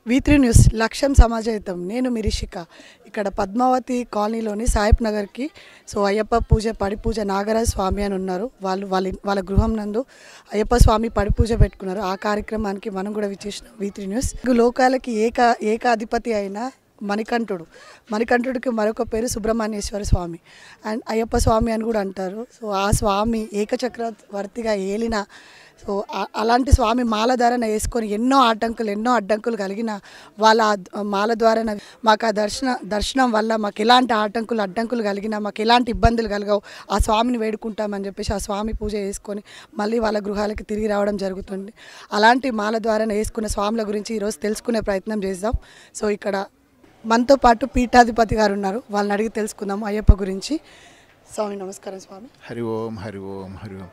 V3 news లక్ష్యం సమాజహితం. నేను మీ రిషిక. ఇక్కడ పద్మావతి కాలనీలోని సాయిబ్ నగర్కి అయ్యప్ప పూజ పడి పూజ నాగరాజ స్వామి అని ఉన్నారు. వాళ్ళ గృహం నందు అయ్యప్ప స్వామి పడి పూజ పెట్టుకున్నారు. ఆ కార్యక్రమానికి మనం కూడా విచ్చేసినాం. V3 న్యూస్ లోకాలకి ఏకాధిపతి అయిన మణికంఠుడికి మరొక పేరు సుబ్రహ్మణ్యేశ్వర స్వామి అండ్ అయ్యప్ప స్వామి అని కూడా అంటారు. ఆ స్వామి ఏకచక్రవర్తిగా ఏలిన అలాంటి స్వామి మాల ధారణ వేసుకొని ఎన్నో అడ్డంకులు కలిగిన వాళ్ళ మాల ద్వారా మాకు ఆ దర్శనం వల్ల మాకు ఎలాంటి అడ్డంకులు కలిగినా మాకు ఎలాంటి ఇబ్బందులు కలగవు. ఆ స్వామిని వేడుకుంటామని చెప్పేసి ఆ స్వామి పూజ చేసుకొని మళ్ళీ వాళ్ళ గృహాలకి తిరిగి రావడం జరుగుతుంది. అలాంటి మాల ద్వారా వేసుకున్న స్వాముల గురించి ఈరోజు తెలుసుకునే ప్రయత్నం చేద్దాం. ఇక్కడ మనతో పాటు పీఠాధిపతి గారు ఉన్నారు. వాళ్ళని అడిగి తెలుసుకుందాము అయ్యప్ప గురించి. స్వామి నమస్కారం. స్వామి హరి ఓం హరి ఓం హరి ఓం.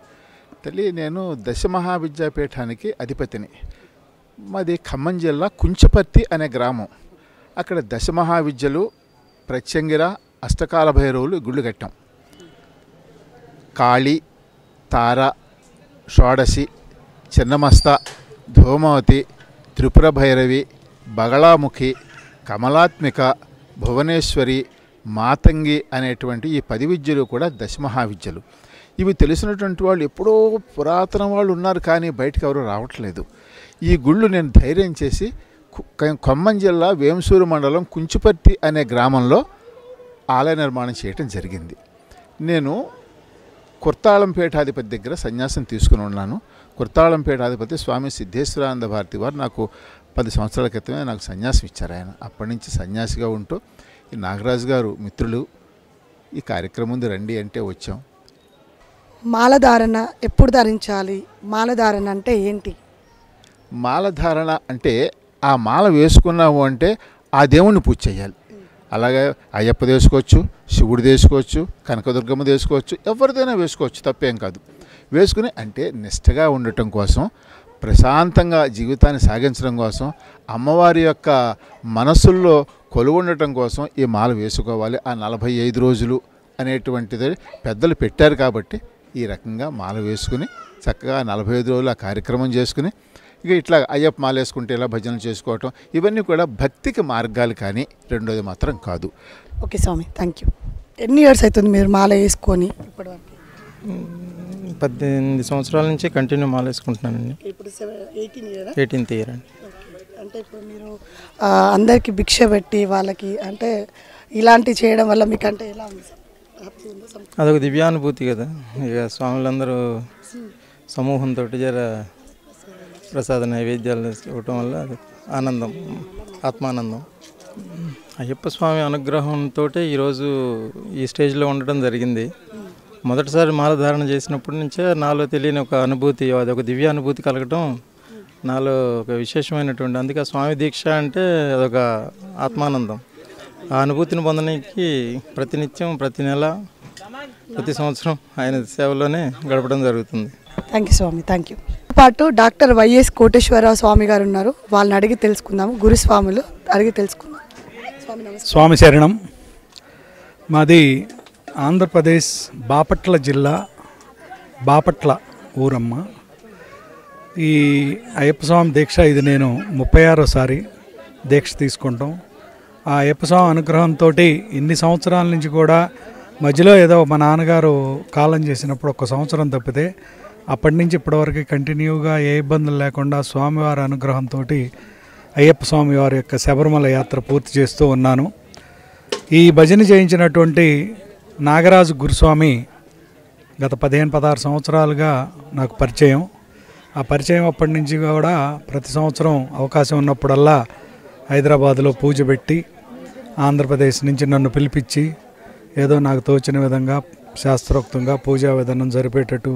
తల్లి, నేను దశమహావిద్యాపీఠానికి అధిపతిని. మాది ఖమ్మం జిల్లా కుంచపర్తి అనే గ్రామం. అక్కడ దశమహావిద్యలు, ప్రత్యంగిర, అష్టకాల భైరవులు గుళ్ళు కట్టాం. కాళి, తార, షోడశి, చిన్నమస్త, ధూమవతి, త్రిపుర భైరవి, బగళాముఖి, కమలాత్మిక, భువనేశ్వరి, మాతంగి అనేటువంటి ఈ 10 విద్యలు కూడా దశమహావిద్యలు. ఇవి తెలిసినటువంటి వాళ్ళు ఎప్పుడో పురాతన వాళ్ళు ఉన్నారు, కానీ బయటకు ఎవరు రావట్లేదు. ఈ గుళ్ళు నేను ధైర్యం చేసి ఖమ్మం జిల్లా వేంసూరు మండలం కుంచుపర్తి అనే గ్రామంలో ఆలయ నిర్మాణం చేయటం జరిగింది. నేను కుర్తాళం పీఠాధిపతి దగ్గర సన్యాసం తీసుకుని ఉన్నాను. కుర్తాళం పీఠాధిపతి స్వామి సిద్ధేశ్వరానంద భారతి వారు నాకు 10 సంవత్సరాల క్రితమే నాకు సన్యాసం ఇచ్చారు. ఆయన అప్పటి నుంచి సన్యాసిగా ఉంటూ ఈ నాగరాజు గారు మిత్రులు ఈ కార్యక్రమం ముందు రండి అంటే వచ్చాం. మాలధారణ ఎప్పుడు ధరించాలి? మాలధారణ అంటే ఏంటి? మాలధారణ అంటే ఆ మాల వేసుకున్నాము అంటే ఆ దేవుణ్ణి పూజ చేయాలి. అలాగే అయ్యప్ప వేసుకోవచ్చు, శివుడు వేసుకోవచ్చు, కనకదుర్గమ్మ వేసుకోవచ్చు, ఎవరిదైనా వేసుకోవచ్చు, తప్పేం కాదు. వేసుకుని అంటే నిష్టగా ఉండటం కోసం, ప్రశాంతంగా జీవితాన్ని సాగించడం కోసం, అమ్మవారి యొక్క మనస్సుల్లో కొలువుండటం కోసం ఈ మాల వేసుకోవాలి. ఆ 45 రోజులు అనేటువంటిది పెద్దలు పెట్టారు కాబట్టి ఈ రకంగా మాల వేసుకుని చక్కగా 45 రోజులు ఆ కార్యక్రమం చేసుకుని ఇక ఇట్లా అయ్యప్ప మాల వేసుకుంటే ఇలా భజనలు చేసుకోవటం, ఇవన్నీ కూడా భక్తికి మార్గాలు, కానీ రెండోది మాత్రం కాదు. ఓకే స్వామి, థ్యాంక్ యూ. ఎన్ని ఇయర్స్ అవుతుంది మీరు మాల వేసుకొని? ఇప్పటివరకు 18 సంవత్సరాల నుంచి కంటిన్యూ మాల వేసుకుంటున్నానండి. ఇప్పుడు 18th ఇయర్ అండి. అంటే ఇప్పుడు మీరు అందరికీ భిక్ష పెట్టి వాళ్ళకి అంటే ఇలాంటివి చేయడం వల్ల మీకు అంటే ఎలా ఉంది? అదొక దివ్యానుభూతి కదా. ఇక స్వాములందరూ సమూహంతో జర ప్రసాద నైవేద్యాలు ఇవ్వటం వల్ల అది ఆనందం, ఆత్మానందం. అయ్యప్ప స్వామి అనుగ్రహంతో ఈరోజు ఈ స్టేజ్లో ఉండడం జరిగింది. మొదటిసారి మాల ధారణ చేసినప్పటి నుంచే నాలో తెలియని ఒక అనుభూతి, అదొక దివ్య అనుభూతి కలగటం నాలో ఒక విశేషమైనటువంటి, అందుకే స్వామి దీక్ష అంటే అదొక ఆత్మానందం. ఆ అనుభూతిని పొందడానికి ప్రతినిత్యం, ప్రతి నెల, ప్రతి సంవత్సరం ఆయన సేవలోనే గడపడం జరుగుతుంది. Thank you Swami, thank you. పాటు డాక్టర్ వైఎస్ కోటేశ్వరరావు స్వామి గారు ఉన్నారు. వాళ్ళని అడిగి తెలుసుకుందాము. గురుస్వాములు అడిగి తెలుసుకుందాం. స్వామి శరణం. మాది ఆంధ్రప్రదేశ్ బాపట్ల జిల్లా, బాపట్ల ఊరమ్మ. ఈ అయ్యప్ప స్వామి దీక్ష ఇది నేను 36వ దీక్ష తీసుకుంటాం. ఆ అయ్యప్ప స్వామి అనుగ్రహంతో ఇన్ని సంవత్సరాల నుంచి కూడా మధ్యలో ఏదో మా నాన్నగారు కాలం చేసినప్పుడు 1 సంవత్సరం తప్పితే అప్పటి నుంచి ఇప్పటివరకు కంటిన్యూగా ఏ ఇబ్బందులు లేకుండా స్వామివారి అనుగ్రహంతో అయ్యప్ప స్వామి వారి యొక్క శబరిమల యాత్ర పూర్తి చేస్తూ ఉన్నాను. ఈ భజన చేయించినటువంటి నాగరాజు గురుస్వామి గత 15-16 సంవత్సరాలుగా నాకు పరిచయం. ఆ పరిచయం అప్పటి నుంచి కూడా ప్రతి సంవత్సరం అవకాశం ఉన్నప్పుడల్లా హైదరాబాదులో పూజ పెట్టి ఆంధ్రప్రదేశ్ నుంచి నన్ను పిలిపించి ఏదో నాకు తోచిన విధంగా శాస్త్రోక్తంగా పూజా విధానం జరిపేటట్టు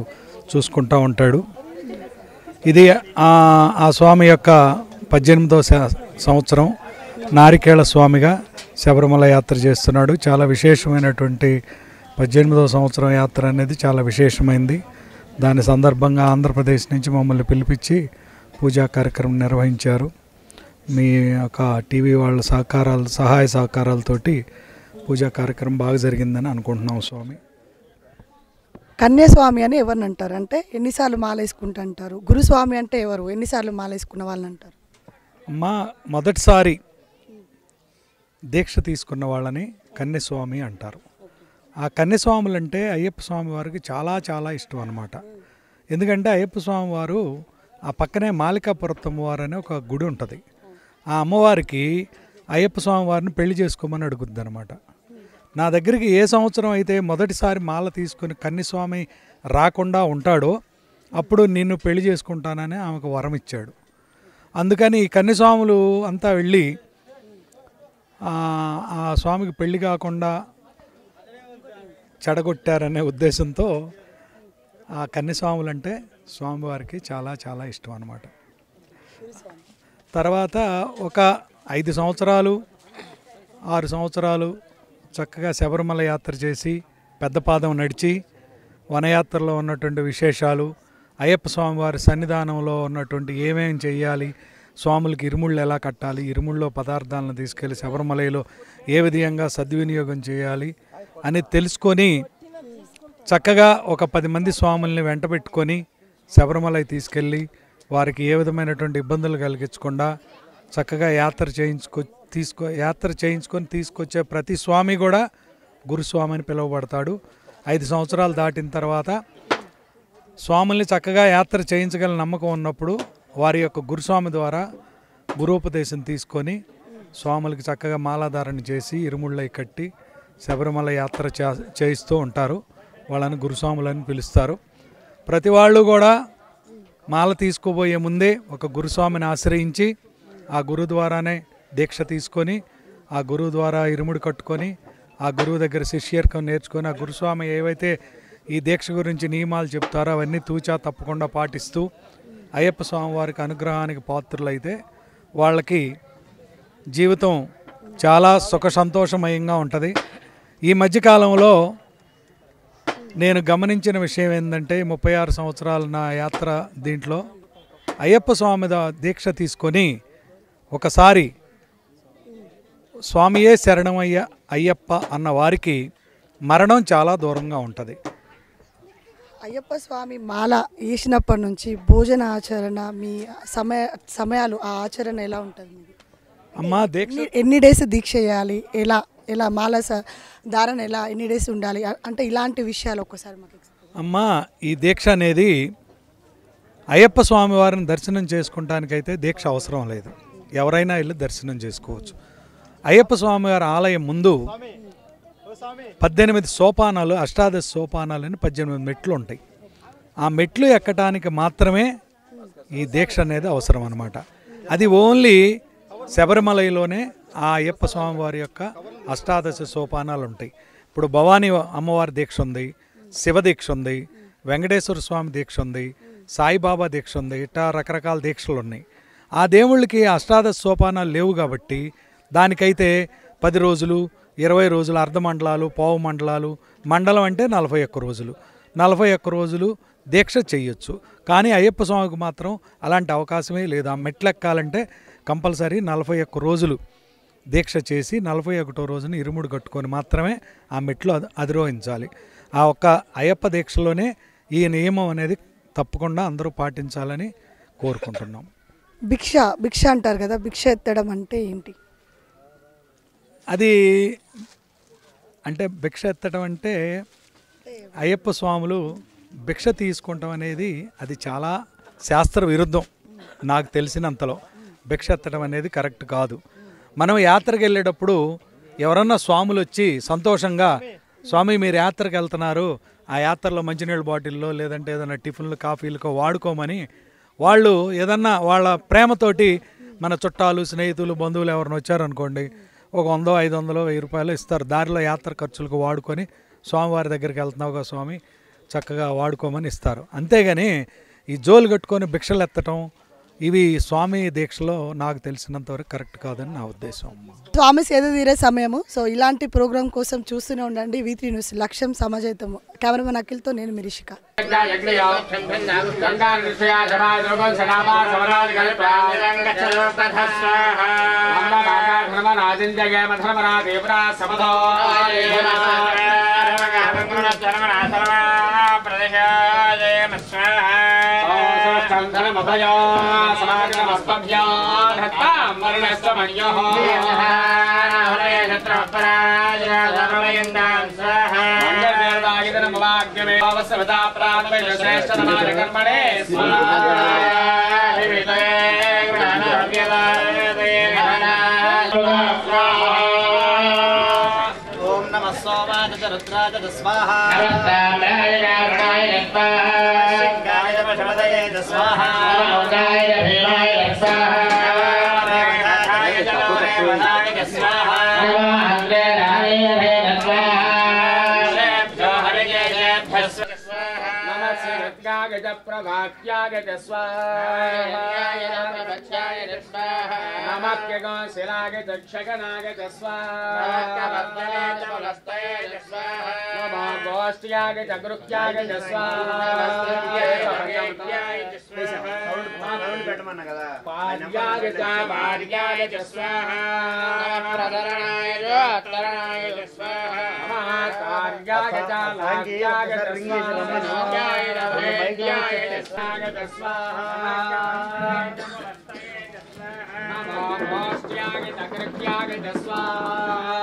చూసుకుంటూ ఉంటాడు. ఇది ఆ స్వామి యొక్క 18వ సంవత్సరం నారికేళ స్వామిగా శబరిమల యాత్ర చేస్తున్నాడు. చాలా విశేషమైనటువంటి 18వ సంవత్సరం యాత్ర అనేది చాలా విశేషమైంది. దాని సందర్భంగా ఆంధ్రప్రదేశ్ నుంచి మమ్మల్ని పిలిపించి పూజా కార్యక్రమం నిర్వహించారు. మీ యొక్క టీవీ వాళ్ళ సహాయ సహకారాలతోటి పూజా కార్యక్రమం బాగా జరిగిందని అనుకుంటున్నాం. స్వామి కన్యాస్వామి అని ఎవరిని అంటారు? అంటే ఎన్నిసార్లు మాల వేసుకుంటూ అంటారు. గురుస్వామి అంటే ఎవరు? ఎన్నిసార్లు మాల వేసుకున్న వాళ్ళని అంటారు? అమ్మ మొదటిసారి దీక్ష తీసుకున్న వాళ్ళని కన్యస్వామి అంటారు. ఆ కన్యస్వాములు అంటే అయ్యప్ప స్వామి వారికి చాలా చాలా ఇష్టం అన్నమాట. ఎందుకంటే అయ్యప్ప స్వామి వారు ఆ పక్కనే మాలికాపురత్తు అమ్మవారు అనే ఒక గుడి ఉంటుంది. ఆ అమ్మవారికి అయ్యప్ప స్వామి వారిని పెళ్లి చేసుకోమని అడుగుద్ది అనమాట. నా దగ్గరికి ఏ సంవత్సరం అయితే మొదటిసారి మాల తీసుకుని కన్యస్వామి రాకుండా ఉంటాడో అప్పుడు నిన్ను పెళ్లి చేసుకుంటానని ఆమెకు వరం ఇచ్చాడు. అందుకని ఈ కన్యస్వాములు అంతా వెళ్ళి ఆ స్వామికి పెళ్లి కాకుండా చెడగొట్టారనే ఉద్దేశంతో ఆ కన్యస్వాములు అంటే స్వామివారికి చాలా చాలా ఇష్టం అన్నమాట. తర్వాత ఒక 5 సంవత్సరాలు 6 సంవత్సరాలు చక్కగా శబరిమల యాత్ర చేసి పెద్దపాదం నడిచి వనయాత్రలో ఉన్నటువంటి విశేషాలు, అయ్యప్ప స్వామివారి సన్నిధానంలో ఉన్నటువంటి ఏమేమి చేయాలి, స్వాములకి ఇరుముళ్ళు ఎలా కట్టాలి, ఇరుముళ్ళలో పదార్థాలను తీసుకెళ్ళి శబరిమలలో ఏ విధంగా సద్వినియోగం చేయాలి అని తెలుసుకొని చక్కగా ఒక 10 మంది స్వాముల్ని వెంట పెట్టుకొని శబరిమల తీసుకెళ్ళి వారికి ఏ విధమైనటువంటి ఇబ్బందులు కలిగించకుండా చక్కగా యాత్ర చేయించుకొని తీసుకొచ్చే ప్రతి స్వామి కూడా గురుస్వామి అని పిలువబడతాడు. 5 సంవత్సరాలు దాటిన తర్వాత స్వాముల్ని చక్కగా యాత్ర చేయించగల నమ్మకం ఉన్నప్పుడు వారి యొక్క గురుస్వామి ద్వారా గురూపదేశం తీసుకొని స్వాములకి చక్కగా మాలాధారణ చేసి ఇరుముళ్ళై కట్టి శబరిమల యాత్ర చేయిస్తూ ఉంటారు. వాళ్ళని గురుస్వాములని పిలుస్తారు. ప్రతి వాళ్ళు కూడా మాల తీసుకోబోయే ముందే ఒక గురుస్వామిని ఆశ్రయించి ఆ గురువు ద్వారానే దీక్ష తీసుకొని ఆ గురువు ద్వారా ఇరుముడి కట్టుకొని ఆ గురువు దగ్గర శిష్యర్కం నేర్చుకొని ఆ గురుస్వామి ఏవైతే ఈ దీక్ష గురించి నియమాలు చెప్తారో అవన్నీ తూచా తప్పకుండా పాటిస్తూ అయ్యప్ప స్వామి వారికి అనుగ్రహానికి పాత్రులైతే వాళ్ళకి జీవితం చాలా సుఖ సంతోషమయంగా ఉంటుంది. ఈ మధ్యకాలంలో నేను గమనించిన విషయం ఏంటంటే 36 సంవత్సరాల నా యాత్ర దీంట్లో అయ్యప్ప స్వామి దీక్ష తీసుకొని ఒకసారి స్వామియే శరణమయ్య అయ్యప్ప అన్న వారికి మరణం చాలా దూరంగా ఉంటుంది. అయ్యప్ప స్వామి మాల వేసినప్పటి నుంచి భోజన ఆచరణ మీ సమయాలు ఆ ఆచరణ ఎలా ఉంటుంది? అమ్మా దీక్ష ఎన్ని డేస్ దీక్ష చేయాలి, ఎలా మాల ధారణ ఎలా ఎన్ని డేస్ ఉండాలి అంటే ఇలాంటి విషయాలు ఒక్కసారి మాకు. అమ్మా ఈ దీక్ష అనేది అయ్యప్ప స్వామి వారిని దర్శనం చేసుకుంటానికైతే దీక్ష అవసరం లేదు. ఎవరైనా వెళ్ళి దర్శనం చేసుకోవచ్చు. అయ్యప్ప స్వామి వారి ఆలయం ముందు 18 సోపానాలు, అష్టాదశ సోపానాలు అని 18 మెట్లు ఉంటాయి. ఆ మెట్లు ఎక్కడానికి మాత్రమే ఈ దీక్ష అనేది అవసరం అన్నమాట. అది ఓన్లీ శబరిమలలోనే ఆ అయ్యప్ప స్వామి వారి యొక్క అష్టాదశ సోపానాలు ఉంటాయి. ఇప్పుడు భవానీ అమ్మవారి దీక్ష ఉంది, శివ దీక్ష ఉంది, వెంకటేశ్వర స్వామి దీక్ష ఉంది, సాయిబాబా దీక్ష ఉంది, ఇట్లా రకరకాల దీక్షలు ఉన్నాయి. ఆ దేవుళ్ళకి అష్టాదశ సోపానాలు లేవు కాబట్టి దానికైతే 10 రోజులు, 20 రోజులు, అర్ధమండలాలు, పావు మండలాలు, మండలం అంటే 41 రోజులు, 41 రోజులు దీక్ష చెయ్యొచ్చు. కానీ అయ్యప్ప స్వామికి మాత్రం అలాంటి అవకాశమే లేదు. ఆ మెట్లు ఎక్కాలంటే కంపల్సరీ 41 రోజులు దీక్ష చేసి 41వ రోజున ఇరుముడు కట్టుకొని మాత్రమే ఆ మెట్లు అధిరోహించాలి. ఆ ఒక్క అయ్యప్ప దీక్షలోనే ఈ నియమం అనేది తప్పకుండా అందరూ పాటించాలని కోరుకుంటున్నాం. భిక్ష అంటారు కదా, భిక్ష ఎత్తడం అంటే ఏంటి? అది అంటే భిక్ష ఎత్తడం అంటే అయ్యప్ప స్వాములు భిక్ష తీసుకుంటాం అనేది అది చాలా శాస్త్ర విరుద్ధం. నాకు తెలిసినంతలో భిక్ష ఎత్తడం అనేది కరెక్ట్ కాదు. మనం యాత్రకు వెళ్ళేటప్పుడు ఎవరన్నా స్వాములు వచ్చి సంతోషంగా స్వామి మీరు యాత్రకు వెళ్తున్నారు, ఆ యాత్రలో మంచినీళ్ళ బాటిల్లో లేదంటే ఏదైనా టిఫిన్లు కాఫీలకో వాడుకోమని వాళ్ళు ఏదన్నా వాళ్ళ ప్రేమతోటి మన చుట్టాలు స్నేహితులు బంధువులు ఎవరైనా వచ్చారనుకోండి ఒక 100, 500, 1000 రూపాయలు ఇస్తారు. దారిలో యాత్ర ఖర్చులకు వాడుకొని స్వామివారి దగ్గరికి వెళ్తున్నావుగా స్వామి చక్కగా వాడుకోమని ఇస్తారు. అంతేగాని ఈ జోలు కట్టుకొని భిక్షలు ఎత్తటం ఇవి స్వామి దీక్షలో నాకు తెలిసినంతవరకు కరెక్ట్ కాదని నా ఉద్దేశం. స్వామి సేద తీరే సమయము. సో ఇలాంటి ప్రోగ్రామ్ కోసం చూస్తూనే ఉండండి V3 న్యూస్. లక్ష్యం సమాజహితము. కెమెరామెన్ అఖిల్తో నేను మిరిషిక. धनमभयो समागतमस्मभ्यो धत्तां वर्णस्तमन्योः हृदयक्षत्रपराजराधर्मयन्दां स्वाहा मङ्गलदेवतायितनमवाग्यमे अवसवता प्राप्तश्रेष्ठतमानकर्मणे स्वाहा ॐ नमः सोमाय च रुद्राय च स्वाहा शिवाय पशुपतये च स्वाहा प्रभात्यागत स्वाहा नमक्यगोशिलागत क्षगनागत स्वाहा गोष्ठ्यागत गृह्यागत स्वाहा पाद्यागत भार्यागत स्वाहा प्रधरणाय स्वाहा कार्यागत लाग्यागत स्वागत स्वाहा नमो मोष्ट्यागत कृत्यागत स्वाहा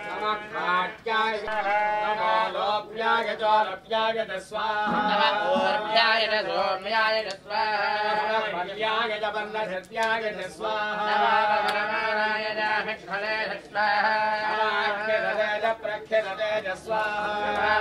नमः काट्यागत नमो लोप्यागत लोप्यागत स्वाहा नमः ओर्भ्यागत सोम्यागत स्वाहा नमः पल्यागत बन्धसत्यागत स्वाहा नमः परमानायत हिक्षले स्वाहा नमः प्रख्यलते स्वाहा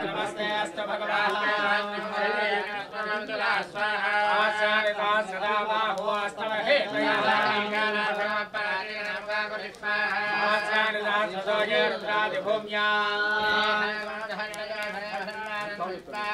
नमस्ते अस्तु भगवान् सदा बाहो अस्तव हे भूम्या नमस्ते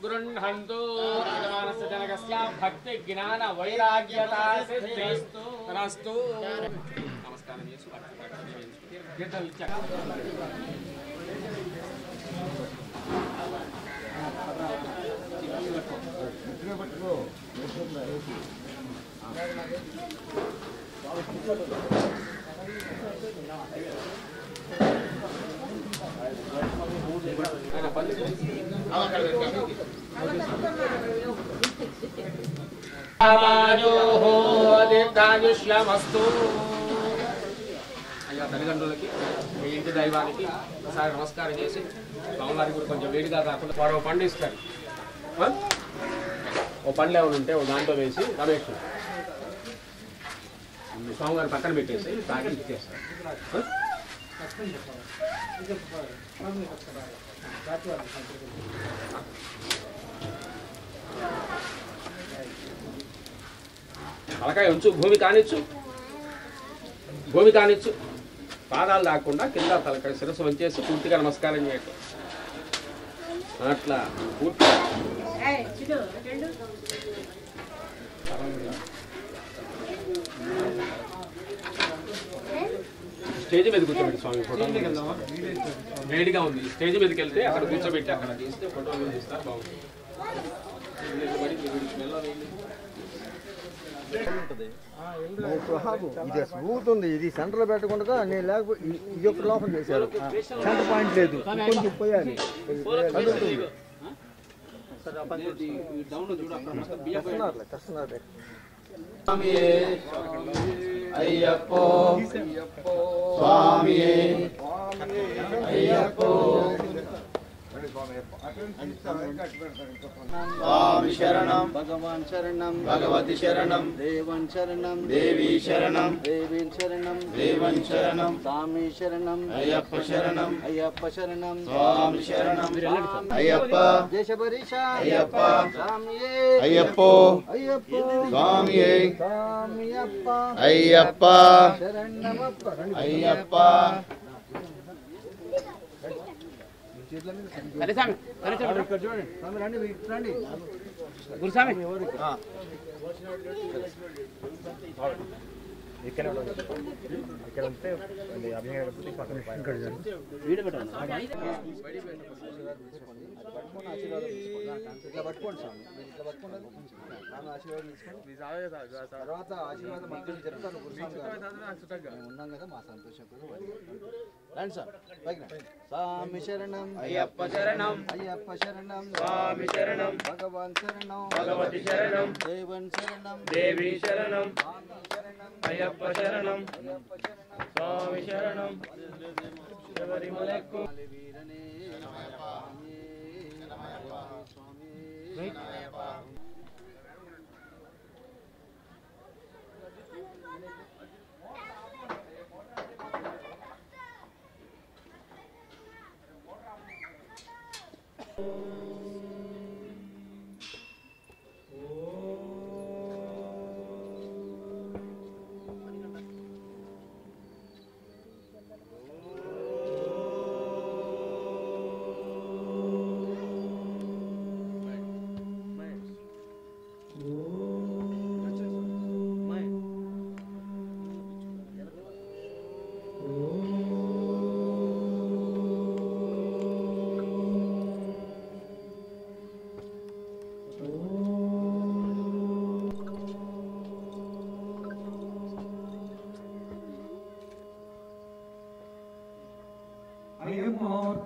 गृह्णन्तु जनकस्य भक्ति ज्ञान वैराग्यता सिद्धिस्तु रस्तु नमस्कारं येसु దీర్ఘాయుష్యమస్తు అయ్యా తల్లిదండ్రులకి మీ ఇంటి దైవానికి ఒకసారి నమస్కారం చేసి స్వామివారికి కూడా కొంచెం వేడిగా కాకుండా వారు పండు ఇస్తారు. ఓ పండ్లు ఏమైనా ఉంటే ఓ దాంట్లో వేసి రమేష్ స్వామివారి పక్కన పెట్టేసి తాగి ఇచ్చేస్తారు. తలకాయ ఉంచు, భూమి కానిచ్చు, భూమి కానిచ్చు, పాదాలు దాక్కుండా కింద తలకాయ శిరస్సు వంచేసి పూర్తిగా నమస్కారం చేయటం. అట్లా పూర్తి స్టేజ్ మీద కూర్చోబెట్టి స్వామి ఫోటో వేడిగా ఉంది. స్టేజ్ మీదకి వెళ్తే అక్కడ కూర్చోబెట్టి అక్కడ తీస్తే ఫోటోలు తీస్తారు, బాగుంటుంది. ఇది స్మూత్ ఉంది. ఇది సెంటర్ పెట్టకుండా నేను లేకపోతే ఇది ఒక లోపల చేశారు. సెంటర్ పాయింట్ లేదు, కొంచెం పోయాలి. తెస్తున్నారు అయ్యప్పో స్వామియే అయ్యప్పో స్వామి శరణం భగవాన్ శరణం భగవతి శరణం దేవన్ శరణం దేవి శరణం దేవీన్ శరణం దేవన్ శరణం స్వామి శరణం అయ్యప్ప శరణం అయ్యప్ప శరణం స్వామి శరణం అయ్యప్ప దేశపరీష అయ్యప్ప స్వామియే అయ్యప్పో అయ్యప్ప స్వామియే స్వామియప్ప అయ్యప్ప శరణమప్ప అయ్యప్ప ఇక్కడ చూడండి స్వామి రండి రండి గురుస్వామి ఇక్కడ ఉంటే అభినయ వీడియో పెట్టాను ఇట్లా పట్టుకోండి స్వామి మీరు ఇట్లా పట్టుకోండి స్వామి ఆశీర్వాదం తీసుకోండి తర్వాత ఆశీర్వాదం మాకు చెప్తాను గురుస్వామి గారు మేము ఉన్నాం కదా మా సంతోషం కూడా రండి సార్ పైకి రండి. స్వామి శరణం అయ్యప్ప శరణం అయ్యప్ప శరణం స్వామి శరణం భగవాన్ శరణం భగవతి శరణం దేవన్ శరణం దేవి శరణం స్వామి శరణం అయ్యప్ప శరణం స్వామి శరణం శబరిమలకు వీరనే స్వామి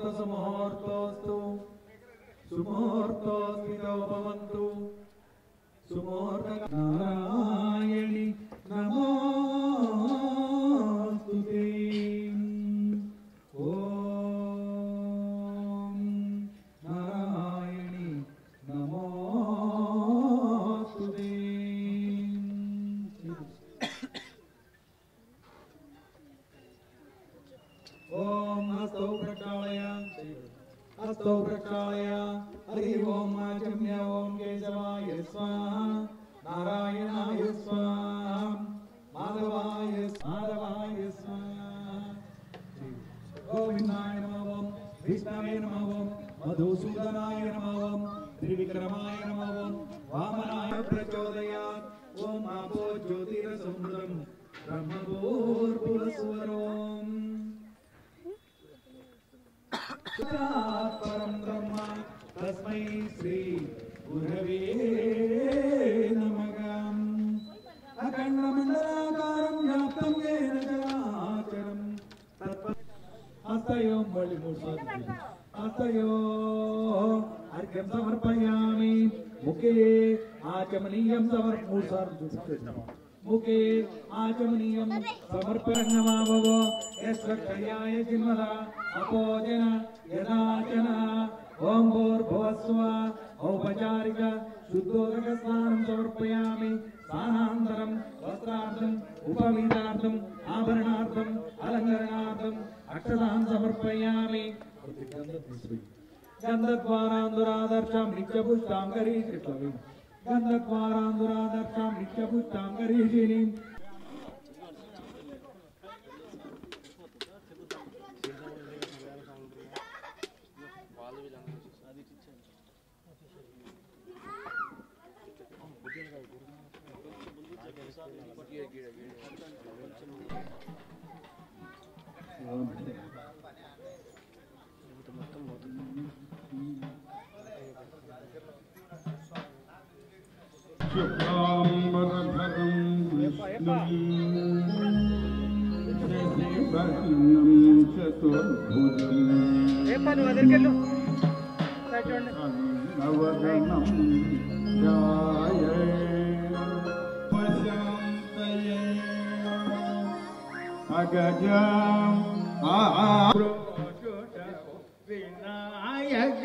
సుముహూర్తోస్తు సుముహూర్తోస్మితో భవంతు సుముహూర్త నారాయణి నమోస్తుతే ఓం నారాయణి నమోస్తుతే ఓం హస్తౌ ప్రక్షాళయ హస్తౌ ప్రక్షాళయ హరి ఓం ఆచమ్య ఓం కేశవాయ స్వాహ నారాయణాయ స్వాహ మాధవాయ స్వాహ గోవిందాయ నమః ఓం విష్ణవే నమః ఓం మధుసూదనాయ నమః ఓం త్రివిక్రమాయ నమః ఓం వామనాయ ప్రచోదయాత్ ఓం ఆపో జ్యోతిరసమృతం బ్రహ్మభూర్భువస్వరోం పరం బ్రహ్మ తస్మై శ్రీ గురవే నమః అఖండమండలాకారం వ్యాప్తం యేన చరాచరం హస్తయో మళ్ళీ మూడు సార్లు హస్తయో అర్ఘ్యం సమర్పయామి ముఖే ఆచమనీయం మూడు సార్లు చూపిస్తాం ముఖే ఆచమనీయం సమర్పణమావో యస్వక్షయాయ జిన్మద అపోజన యదాచన ఓం భూర్భువస్వ ఔపచారిక శుద్ధోదక స్నానం సమర్పయామి స్నానానంతరం వస్త్రార్థం ఉపవీతార్థం ఆభరణార్థం అలంకరణార్థం అక్షతాన్ సమర్పయామి గంధద్వారాంధురాదర్శం నిత్యపుష్టాం కరీషి గంధద్వారాంధురాదర్శం నిత్యపుష్టాం కరీషిని శుక్లాంబరధరం విష్ణుం శశివర్ణం చతుర్భుజం नवगणं ध्याये पश्यन्तये अगजम् विनायक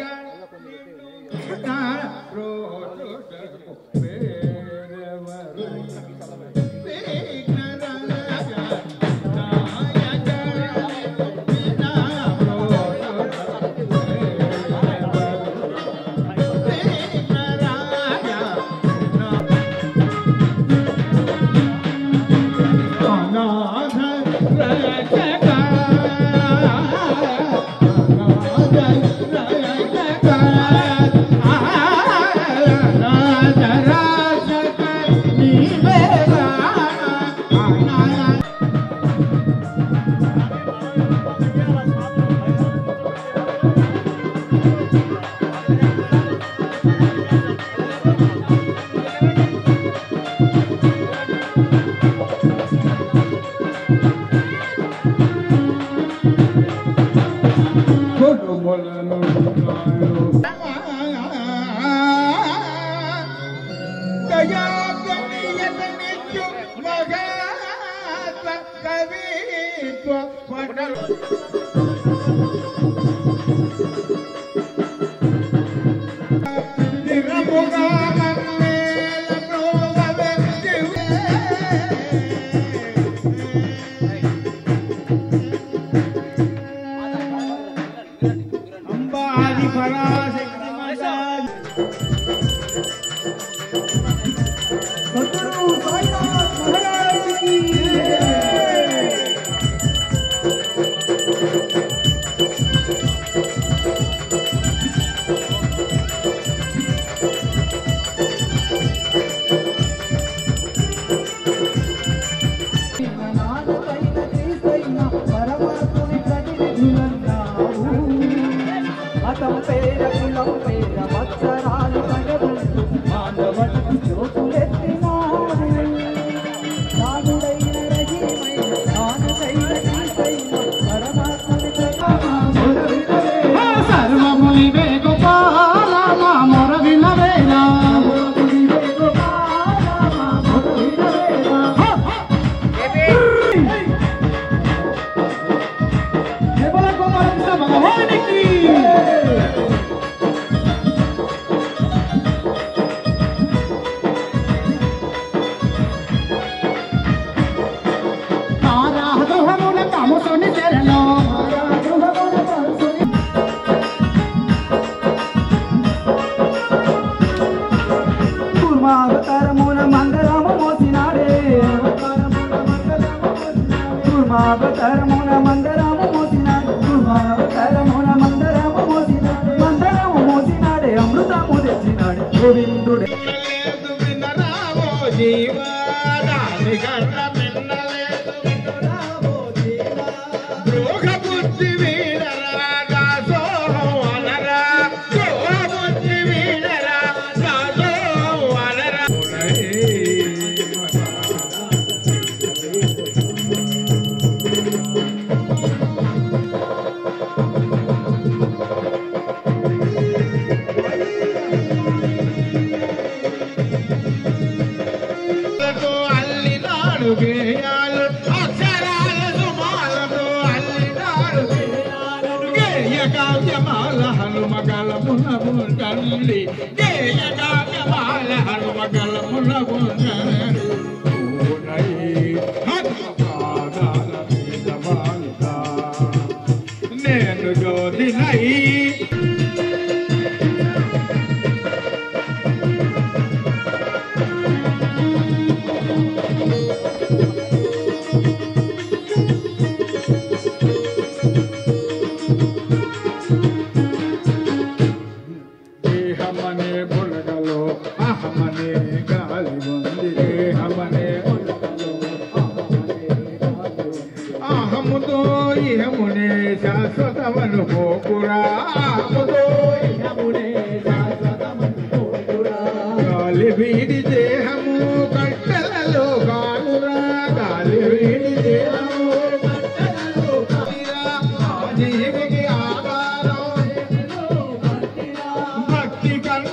भक्ति कर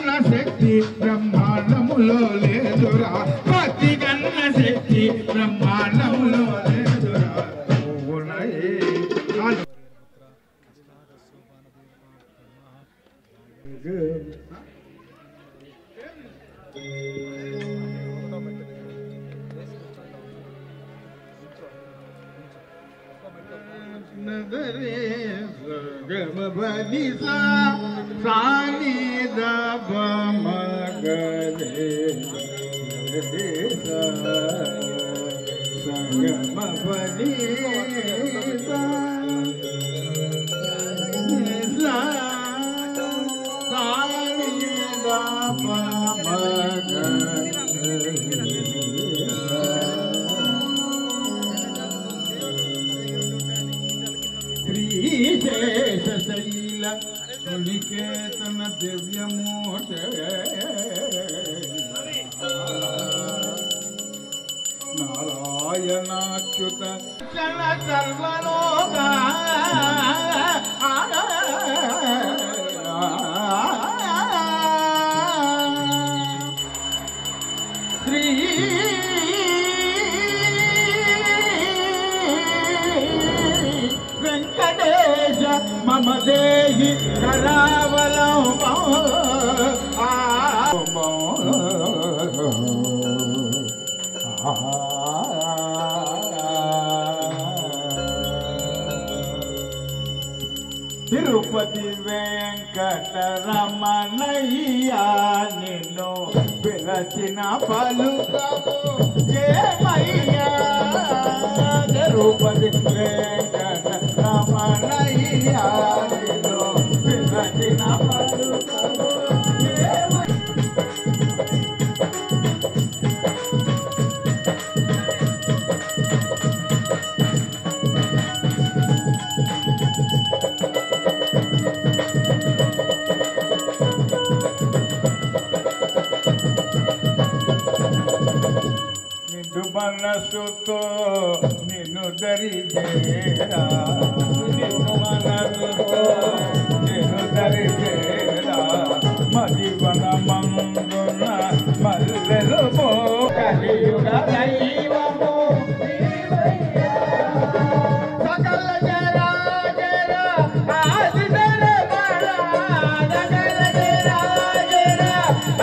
నదరే గమబని సాని దబ మగరే సంగమబని సాని దబ శ్రీశేషశైల సునికేతన దివ్యమూర్త నారాయణాచ్యుత చల సర్వలోక శ్రీ వెంకటేశ మమ దేహి తిరుపతి వెంకటరమణయ్య నిన్ను పిలచిన పలుకము ఏమయ్యా తిరుపతి వెంకటరమణయ్య నిన్ను పిలచిన పలుకము మనసుతో నిన్ను దరిచేరా నిన్ను మనసుతో నిన్ను దరిచేరా మదివన మందున మల్లెలు పో కలియుగ దైవము సకల జరా జరా ఆది దరబారా సకల జరా జరా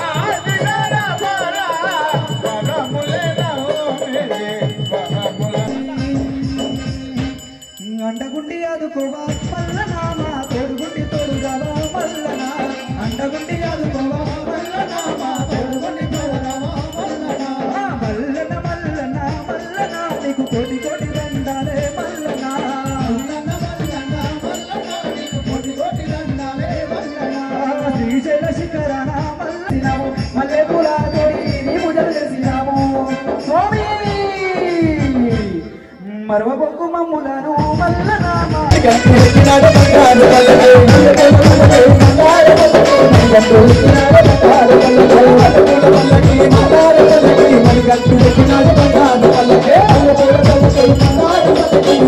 ఆది దరబారా వరములే అండగుండి ఆదుకోవా మల్లనామా తోడుగుండి తోడుగావా మల్లనా అండగుండి ఆదుకోవా మల్లనామా తోడుగుండి తోడుగావా మల్లనా మల్లన మల్లన మల్లనా నీకు కోటి కోటి దండాలే మల్లనా మల్లన మల్లన మల్లనా నీకు కోటి కోటి దండాలే మల్లనా శ్రీశైల శిఖరాన మల్లనాము మల్లె పూలతోని నీ పూజలు చేసినాము స్వామి మరవబొక్కు మమ్ములను మల్లనామా గంటునాడు బంగారు వల్లనే బంగారు వల్లనే గంటునాడు బంగారు వల్లనే బంగారు వల్లనే మరి గంటునాడు బంగారు వల్లనే బంగారు వల్లనే గంటునాడు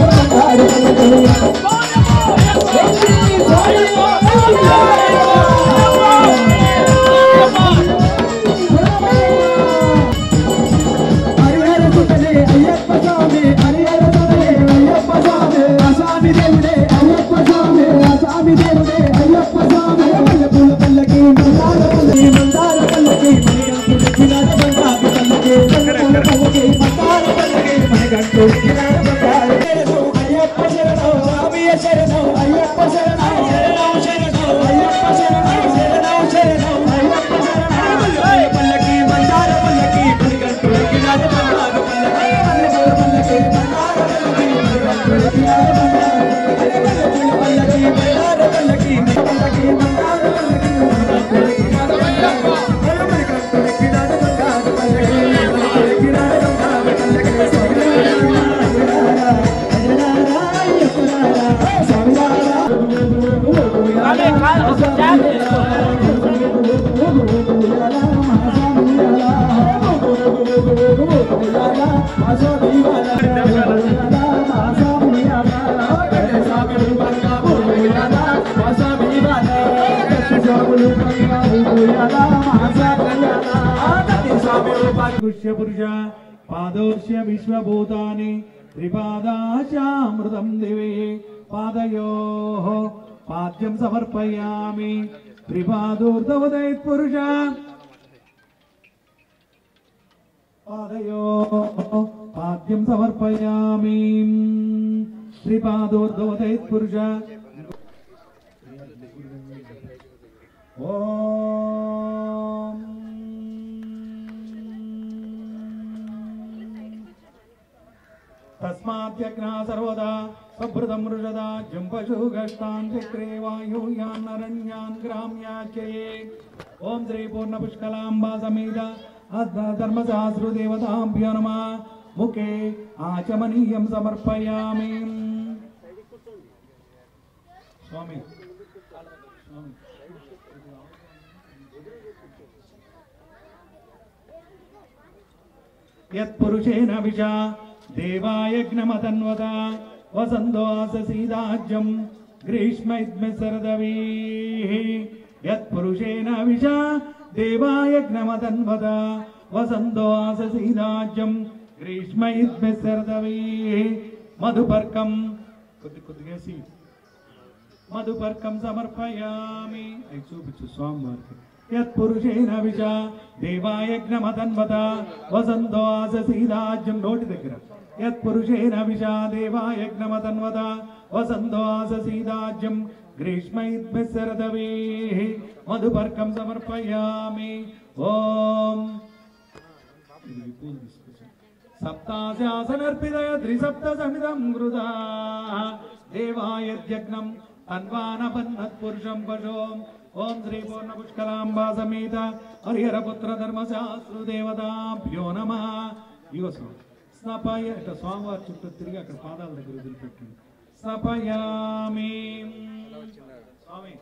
బంగారు వల్లనే పురుష పాదోష్య విశ్వభూతాని త్రిపాదాచామృతం దివే పాదయోః పాద్యం సమర్పయామి త్రిపాదూర్ధవదైత్ పురుష పాదయోః పాద్యం సమర్పయామి శ్రీపాదోర్ధోదయత్ పురుష ఓం తస్మాత్యగ్నా సర్వదా సభృతం మృషదా జంపశూగష్టాన్ చక్రే వాయుయాన్నరణ్యాన్ గ్రామ్యాచయే ఓం శ్రీ పూర్ణ పుష్కలాంబా సమేత ధర్మశాస్త్రదేవతాభ్యో నమః ముఖే ఆచమనీయం సమర్పయామి స్వామి యత్పురుషేణ విషా దేవాయజ్ఞమతన్వత వసంతోసీదాజ్యం గ్రీష్మైద్మిశరదవీః యత్పురుషేణ విషా దేవాయజ్ఞమతన్వత వసంతోసీదాజ్యం గ్రీష్మైద్మిశరదవీః మధుపర్కం కొద్దిగేసి మధుపర్కం సమర్పయామి అయి చూపించు స్వామివారికి యత్పురుషేణ విషా దేవాయజ్ఞమతన్వత వసంతోసీదాజ్యం నోటి దగ్గర యత్పురుషేణ విషా దేవాయజ్ఞమతన్వత వసంతోసీదాజ్యం గ్రీష్మైద్మిశరదవీః మధుపర్కం సమర్పయామి ఓం సప్తాశాసనర్పితయ త్రిసప్త సమిదం వృదా దేవాయజ్ఞం తన్వానపన్నత్పురుషం పశోం ఓం శ్రీ పూర్ణ పుష్కలాంబా సమేత హరిహరపుత్ర ధర్మశాస్త్రదేవతాభ్యో నమః స్నపయ ఇట్లా స్వామివారి చుట్టూ తిరిగి అక్కడ పాదాల దగ్గర వదిలిపెట్టండి స్నపయామి స్వామి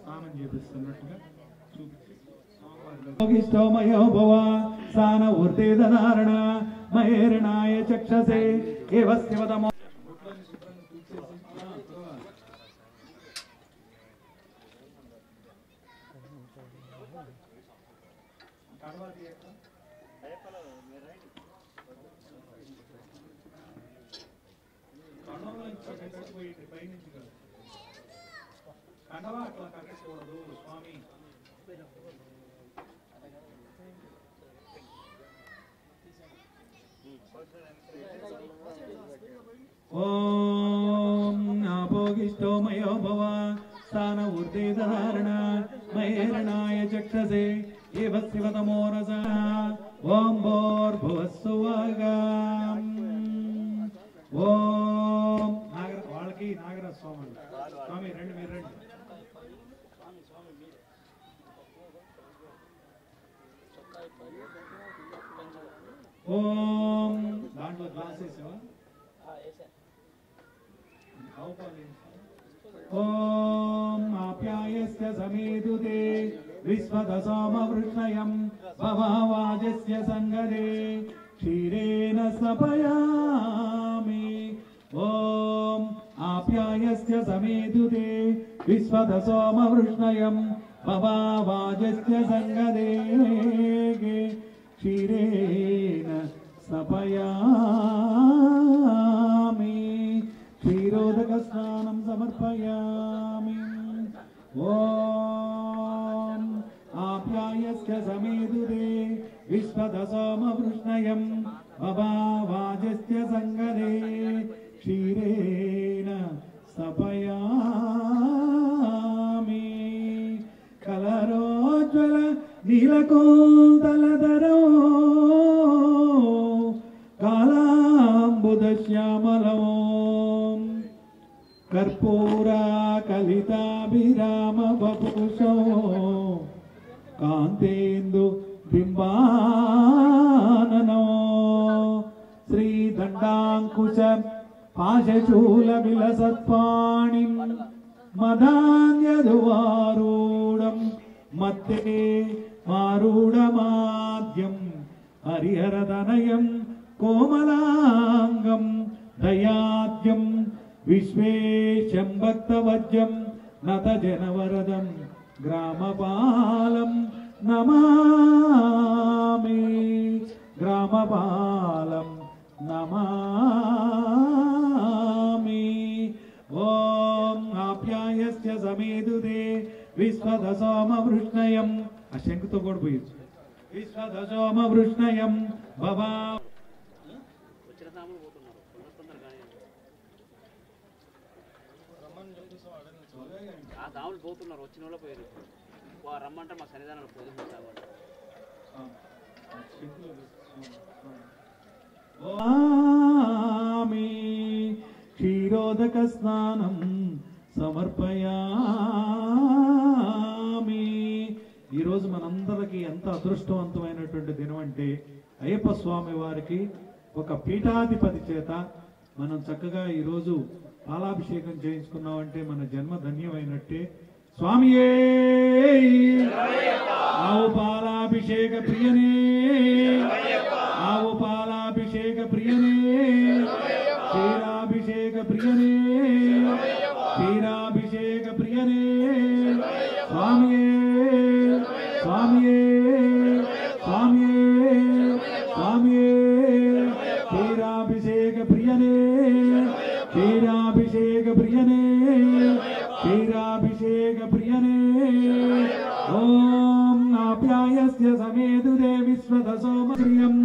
స్నానం చేపిస్తున్నట్టుగా చూపించి భవ సాన ఊర్ధేదనారణ మహేరణాయ చక్షసే ఏవస్యవదమో కండవా అట్లా కట్టకూడదు స్వామి ఓం నాభోగిష్టో మయో భవ స్థాన ఊర్ధేధారణ మహేరణాయ చక్షసే ఏవ శివతమో రస ఓం భోర్భువస్సువగం ఓం వాళ్ళకి నాగరాజ స్వామి స్వామి రండి మీరు రండి ఓం దాంట్లో గ్లాస్ వేసావా ఓం ఆప్యాయస్య సమేదుతే విశ్వదసోమవృష్ణయం భవావాజస్య సంగదే క్షీరేణ స్నపయామి ఓం ఆప్యాయస్య సమేదుతే విశ్వదసోమవృష్ణయం భవావాజస్య సంగదే క్షీరేణ స్నపయామి క్షీరోదక స్నానం సమర్పయామి ఓం ఆప్యాయస్య సమేదుతే విశ్వదసోమవృష్ణయం భవావాజస్య సంగదే క్షీరేణ స్నపయామి కలరోజ్వల నీలకోంతలధరో కాళాంబుదశ్యామలో కర్పూరా కలితాభిరామ వపుషో కాంతేందు బింబాననో శ్రీదండాంకుశ పాశశూల విలసత్పాణి మదాన్యదువారూఢం మత్తే మారూఢమాద్యం హరిహరదనయం కోమలాంగం దయాద్యం విశ్వేశం భక్తవజ్యం నత జనవరదం గ్రామపాలం నమామి గ్రామపాలం నమామి ఓం సమేదుదే విశ్వదసోమవృష్ణయం ఆ శంకుతో కూడా పోయొచ్చు విశ్వదశోమవృష్ణయం భవా పోతున్నారు వచ్చిన వాళ్ళు పోయారు రమ్మంటే మా సన్నిధానంలో పొద్దున్న క్షీరోదక స్నానం సమర్పయామి. ఈరోజు మనందరికీ ఎంత అదృష్టవంతమైనటువంటి దినం అంటే అయ్యప్ప స్వామి వారికి ఒక పీఠాధిపతి చేత మనం చక్కగా ఈరోజు పాలాభిషేకం చేయించుకున్నామంటే మన జన్మ ధన్యమైనట్టే. స్వామియే ఆవు పాలాభిషేక ప్రియనే, ఆవు పాలాభిషేక ప్రియనే, క్షీరాభిషేక ప్రియనే, క్షీరాభిషేక ప్రియనే. స్వామియే స్వామియే స్వామియే స్వామియే క్షీరాభిషేక ప్రియనే, క్షీరాభిషేక ప్రియనే, క్షీరాభిషేక ప్రియనే. ఓం ఆప్యాయస్య సమేదుదే విశ్వదశోమశ్రియం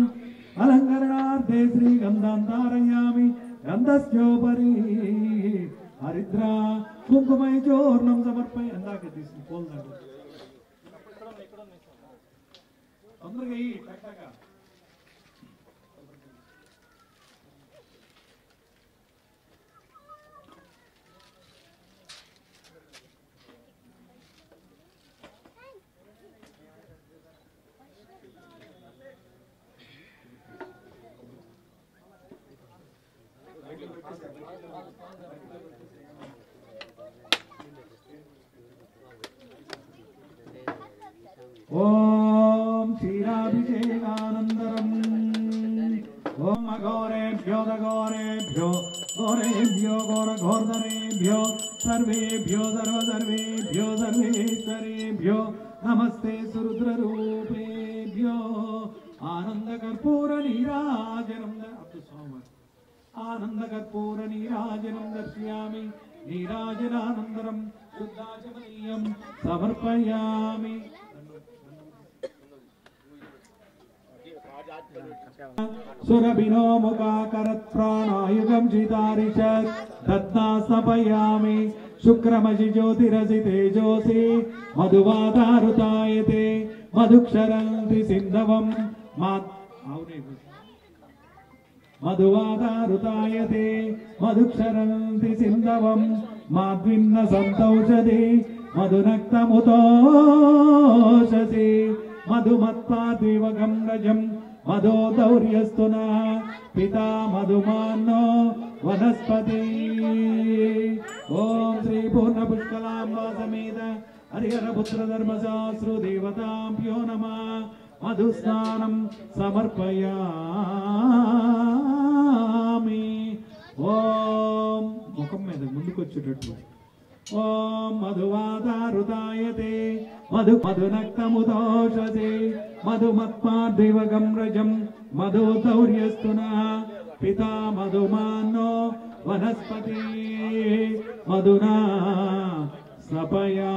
అలంకరణార్థే శ్రీగంధాంతారయామి. గంధస్యోపరి హరిద్ర కుంకుమై చూర్ణం సమర్పయ. ఎందాక తీసి పోల్దండి తొందరగా కరెక్ట్గా. ఓం క్షీరాభిషేకానందరం. ఓం అఘోరేభ్యో దఘోరేభ్యో ఘోరేభ్యో ఘోరఘోర్ధరేభ్యో సర్వేభ్యో సర్వసర్వేభ్యో సర్వేశ్వరేభ్యో నమస్తే సురుద్రరూపేభ్యో. ఆనందకర్పూర నీరాజనం ఆనందకర్పూర నీరాజనం దర్శయామి. నీరాజనానందరం శుద్ధాచమనీయం సమర్పయామి. సురభినో ముఖాకరత్ ప్రాణాయుగం చితారిషత్ దత్తాస్తపయామి. శుక్రమసి జ్యోతిరసి తేజోసి మధువాదారుతాయతే మధుక్షరంతి సింధవం మధువాదారుతాయతే మధుక్షరంతి సింధవం మాద్విన్న సంతౌషధి మధునక్తముతోషసి మధుమత్పాదివగం రజం మధో దౌర్యస్తున పితా మధుమాన్నో వనస్పతి. ఓం శ్రీ పూర్ణ పుష్కలాంబా సమేత హరిహర పుత్ర ధర్మశాస్త్రు దేవతాభ్యో నమః. మధుస్నానం సమర్పయామి. ఓం ముఖం మీద ముందుకొచ్చేటట్లు. ఓం మధువాదారుతాయతే మధునక్తముదోషసే మధుమత్పార్థివగం రజం మధు దౌర్యస్తున పితా మధుమాన్నో వనస్పతి. మధునా స్నపయామి.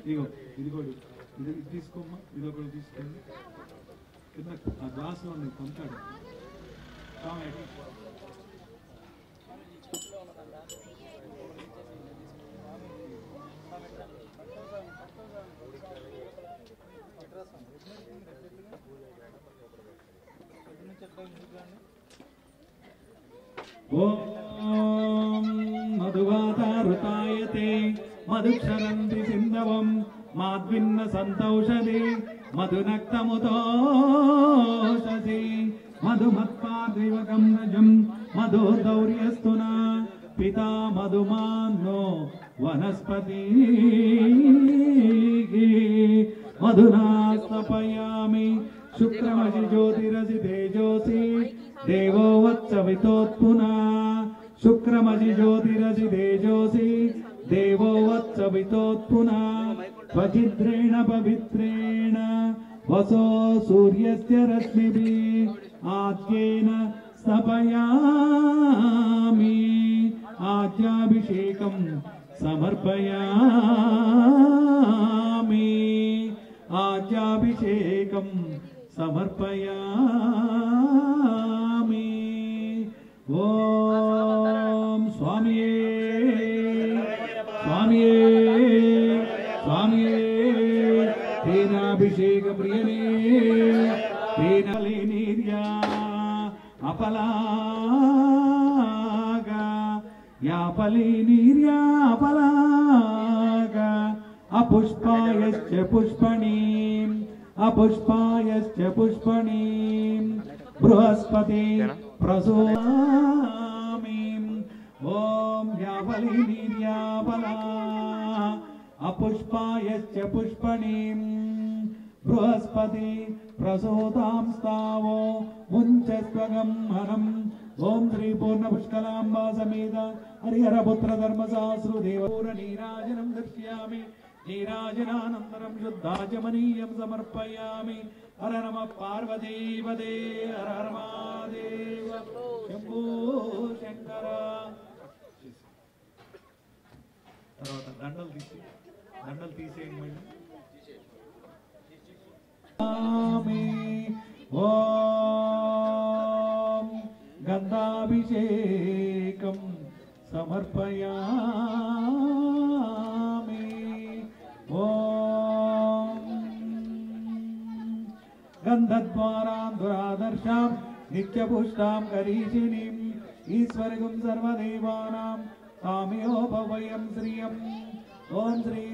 ఇదిగో ఇదిగోడు ఇది తీసుకోమ్మా. ఇదొకటి తీసుకోండి. కింద ఆ గ్లాసులో నీకు పంపాడు. ఓం మధువాదారుతాయతే మధుక్షరంతి సింధవం మాద్విన్న సంతౌషధి మధునక్తముతోషసి మధుమత్పార్థివగం రజం మధో దౌర్యస్తున పితా మధుమాన్నో వనస్పతి. మధునా స్తపయామి. శుక్రమసి జ్యోతిరసి తేజోసి దేవో వత్సవితోత్పునా. శుక్రమసి జ్యోతిరసి తేజోసి దేవో వత్సవితోత్పునా. స్వచిద్రేణ పవిత్రేణ వసో సూర్యస్య రశ్మిభిః ఆద్యేన స్తపయామి. ఆజ్యాభిషేకం సమర్పయామి. पट्टाभिषेकं समर्पयामि। ओम स्वामिये स्वामिये स्वामिये तेनाभिषेक प्रियने तेनलेनीर्या अपलागा यापलेनीर्या अपलागा अपुष्पायश्च पुष्पणीम् अपुष्पायश्च पुष्पणीम् बृहस्पति प्रसोदामि। ओम यावलीनीर्यावला अपुष्पायश्च पुष्पणीम् बृहस्पति प्रसोदांस्तावो मुञ्चस्त्वगम्हनम्। ओम श्री पूर्ण पुष्कलांबा समेत हरिहरपुत्र धर्मशास्त्रदेवपूर नीराजनं दर्शयामि। नीराजनानन्तरं शुद्धाचमनीयं समर्पयामि। हर नमः पार्वतीपदे हर हर महादेव शंभो शंकर। తర్వాత దండలు తీసేయండి మళ్ళీ। ఓం గంధాభిషేకం సమర్పయామి। ఓం गंधद्वारां दुरादर्शां नित्यपुष्टां करीशिनीं ईश्वरगुं सर्वदेवानां काम्योपवयं श्रियम्। ओम श्री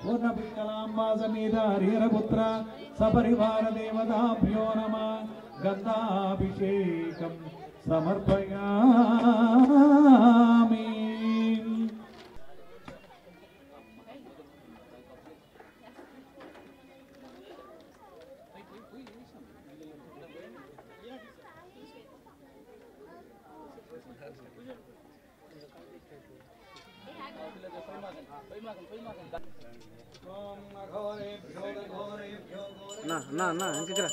पूर्णपुष्कलांबा समेत हरिहरपुत्र सपरिवार देवताभ्यो नमः। गंधाभिषेकं समर्पयामि। ना ना ना इंकरा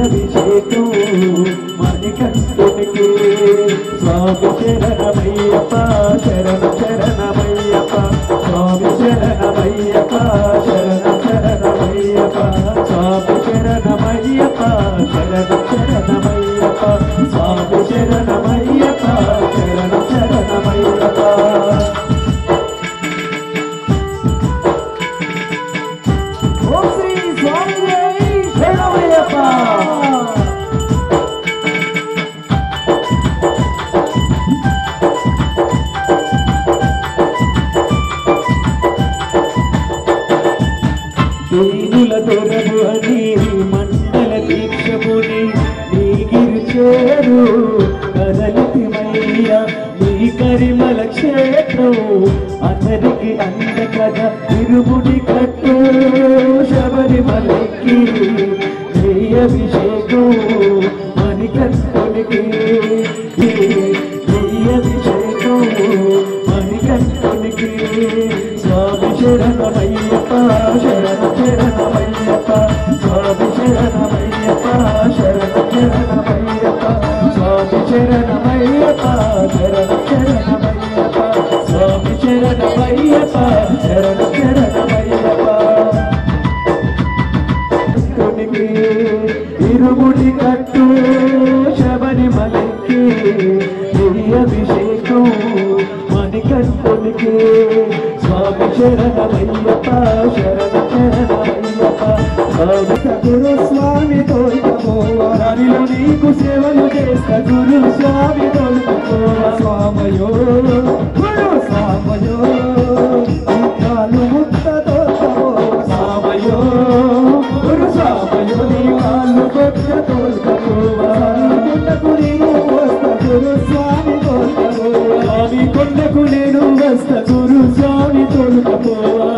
అభిషేకం మణికంఠునికి స్వామి శరణమయ్యప్ప శరణ శరణమయ్యప్ప స్వామి శరణమయ్యప్ప శరణ శరణమయ్యప్ప స్వామి శరణమయ్యప్ప శరణ శరణమయ్యప్ప స్వామి శరణమయ్యప్ప శరణ శరణమయ్యప్ప దీనుల దొరవు అని మండల దీక్షముని నీగిరి చేరు కదలితిమయ్య నీ కరిమల క్షేత్రం అందరికి అంద కథ తిరుముడి కట్టు శబరిమలకి నీ అభిషేకం మణికంఠునికి నీ అభిషేకం మణికంఠునికి స్వామి శరణమయ్యప్ప శరణ శరణమయ్యప్ప స్వామి శరణమయ్యప్ప శరణ శరణమయ్యప్ప స్వామి శరణమయ్యప్ప శరణ శరణమయ్యప్ప స్వామి శరణమయ్యప్ప శరణ శరణమయ్యప్ప ఇరుముడి కట్టు శబరిమలకి నీ అభిషేకం మణికంఠునికి స్వామి శరణమయ్యప్ప శరణ శరణమయ్యప్ప గురు స్వామి తోడుకోవారిలో నీకు సేవలు చేస్తా గురు స్వామి తోడుకోవా స్వామయో గురు స్వామయో వస్త గురు స్వామి తోలుకపోవా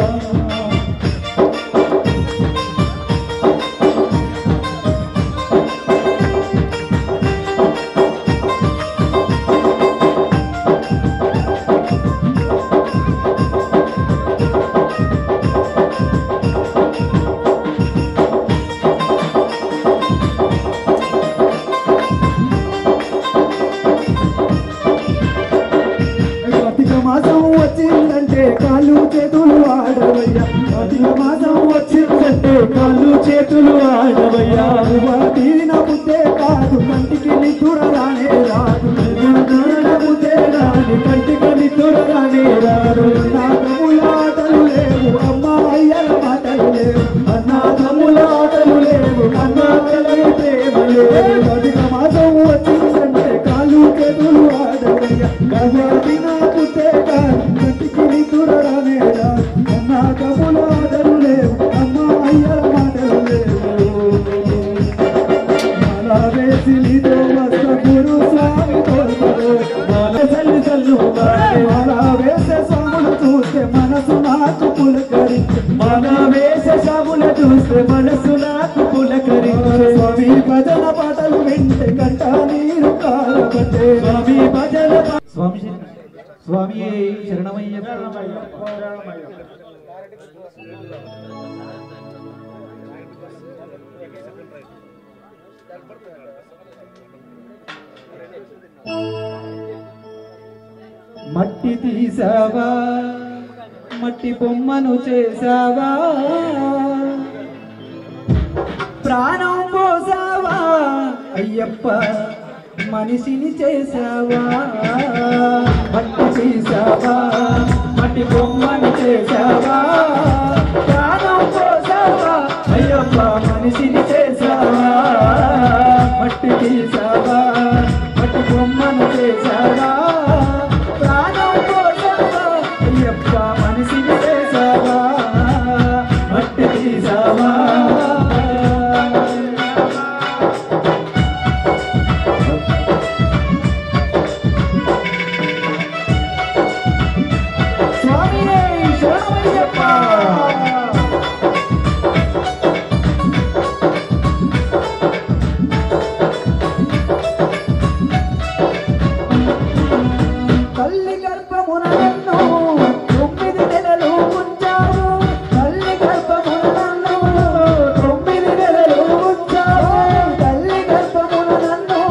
కాళ్ళు చేతులు ఆడవయ్యా అధిక మాసం వచ్చిందంటే కాళ్ళు చేతులు ఆడవయ్యా తీరిన బుద్ధే కాదు కంటికి నిద్ర రానే రాదు బుద్ధే రాని కంటికి నిద్ర రానే రాదు నాగముల ఆటలు లేవు అమ్మా అయ్యల మాటలు లేవు అన్నాగముల ఆటలు లేవు అన్నా తల్లి ప్రేమ లేవు అధిక మాసం వచ్చిందంటే కాళ్ళు చేతులు ఆడవయ్యా గర్భవతిన బుద్ధే కాదు కంటికి నిద్ర రానే రాదు అన్నాగముల ఆటలు లేవు అమ్మా అయ్యల మాటలు లేవు మాలా వేసి నీతో వస్త గురు స్వామి తోలుతారు మాలా వేసే స్వాములు చూస్తే మనసు నాకు పులకరించే మాలా వేసే స్వాములు చూస్తే మనసు నాకు పులకరించే స్వామి భజన పాటలు వింటే కంట నీరు కాలబట్టే స్వామి భజన స్వామి స్వామి శరణమయ్యప్ప మట్టి తీసావా మట్టి బొమ్మను చేసావా ప్రాణం పోసావా అయ్యప్ప మనిషిని చేసావా మట్టి తీసావా మట్టి బొమ్మను చేసావా ప్రాణం పోసావా అయ్యప్ప మనిషిని చేసావా మట్టి తీసావా మట్టి బొమ్మను చేసావా ప్రాణం పోసావా అయ్యప్ప మనిషిని చేసావా మట్టి తీసావా తల్లి గర్భమున నన్ను 9 నెలలు ఉంచావు తల్లి గర్భమున నన్ను 9 నెలలు ఉంచావు తల్లి గర్భమున నన్ను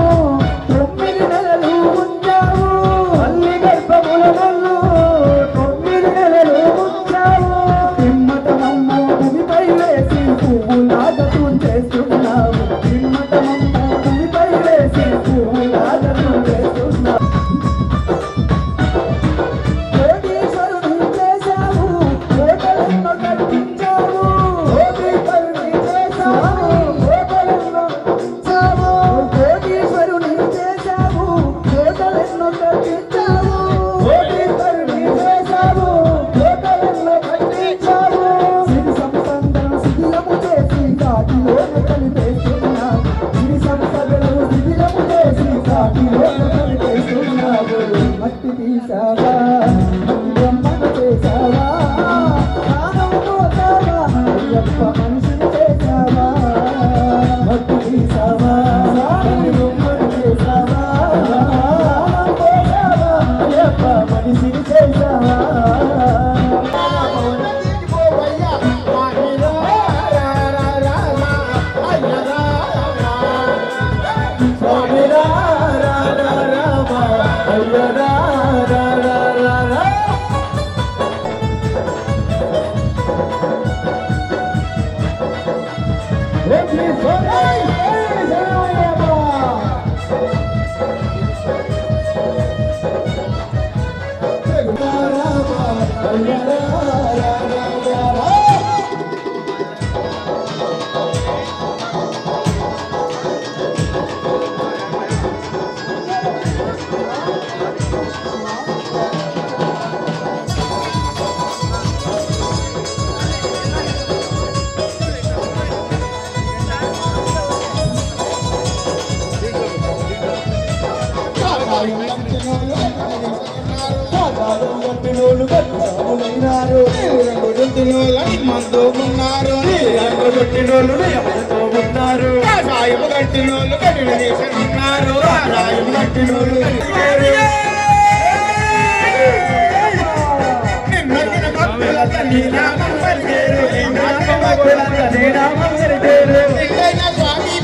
9 నెలలు ఉంచావు తల్లి గర్భమున నన్ను 9 నెలలు ఉంచావు తిమ్మటమమ్మ భూమిపై వేసి పువ్వులాగా చేస్తున్నావు తిమ్మటమమ్మ భూమిపై వేసి పువ్వులాగా చేస్తున్నావు కోటీశ్వరుని చేశావు కోటలెన్నో కట్టించావు కోటీశ్వరుని చేశావు కోటలెన్నో కట్టించావు కోటీశ్వరుని చేశావు కోటలెన్నో కట్టించావు కోటీశ్వరుని చేశావు కోటలెన్నో కట్టించావు సిరి సంపదను శిథిలము చేసి కాటిలోనే కలిపేస్తున్నావు సిరి సంపదను శిథిలము చేసి కాటిలోనే కలిపేస్తున్నావు మట్టి తీసావా మట్టి బొమ్మను చేసావా ప్రాణం పోసావా అయ్యప్ప మనిషిని చేసావా మట్టి తీసావా మట్టి బొమ్మను చేసావా ప్రాణం పోసావా అయ్యప్ప మనిషిని చేసావా స్వామి రా రా రా రామ అయ్య రా రా రా రా రా ఉన్నారు మందు ఉన్నారు ఉన్నారు రాయము కట్టినోళ్ళు కఠిన దేశం ఉన్నారు రాయము కట్టినోళ్ళు నిన్నగిన భక్తులంతా నీ నామం పరిచేరు నీ నామం పరిచేరు స్వామి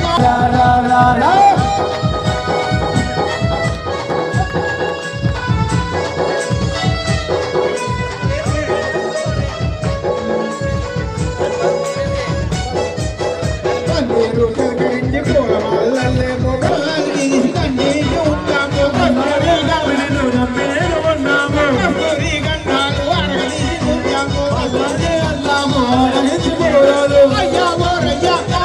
అయ్యా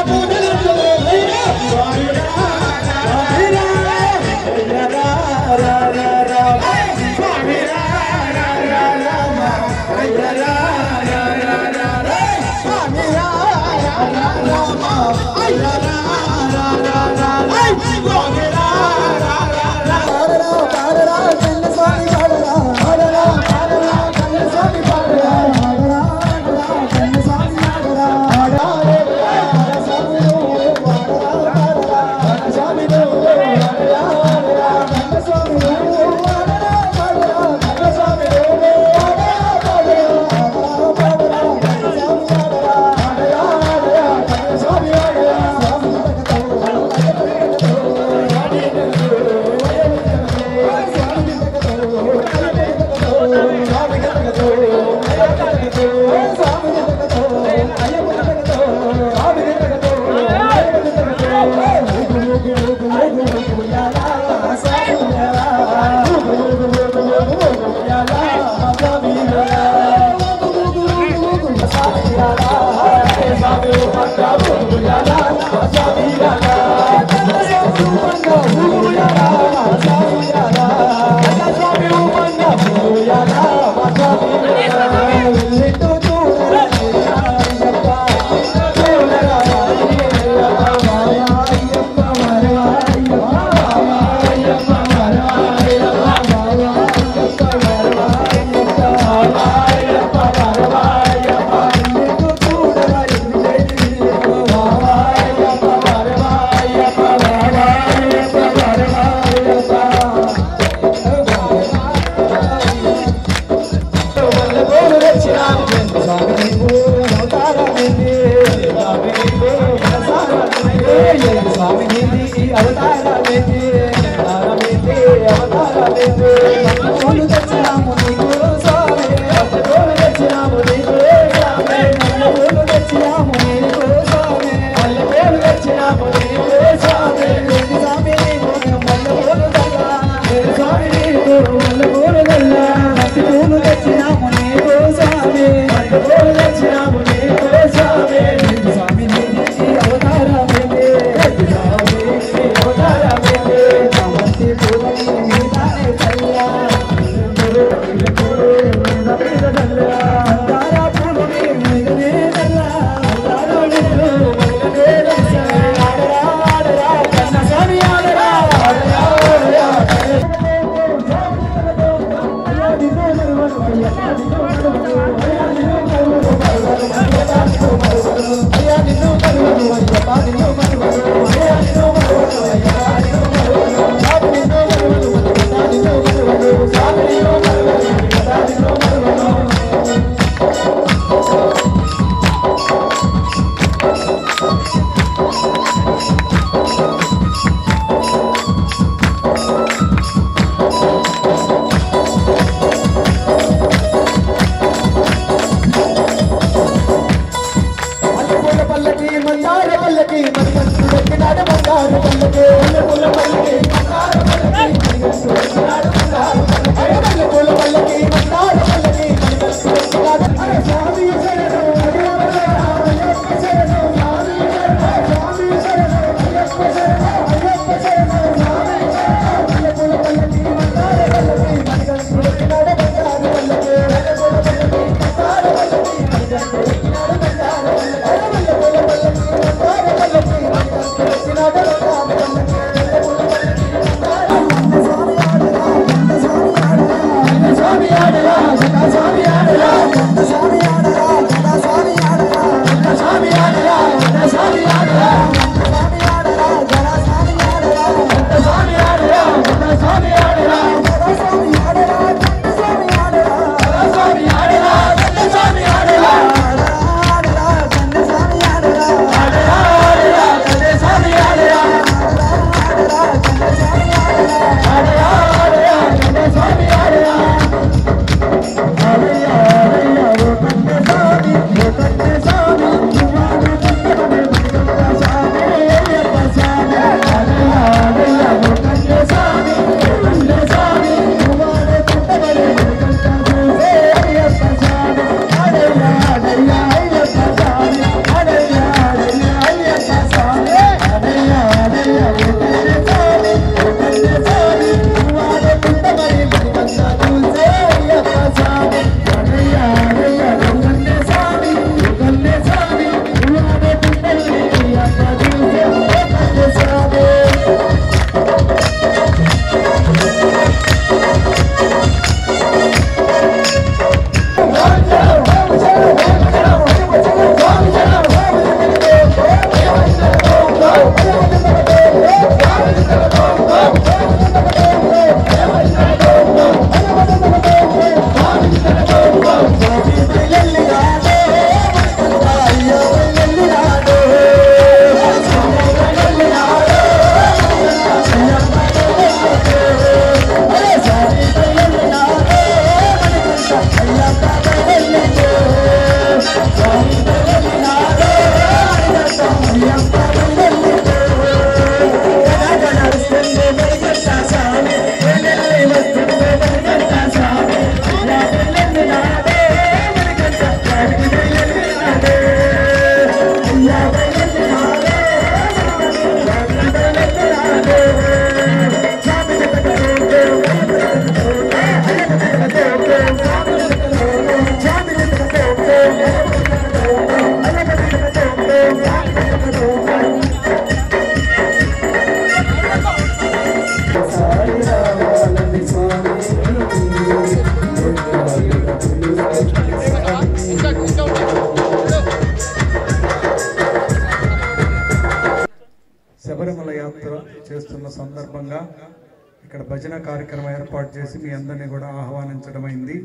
ఇక్కడ భజన కార్యక్రమం ఏర్పాటు చేసి మీ అందరినీ కూడా ఆహ్వానించడమైంది.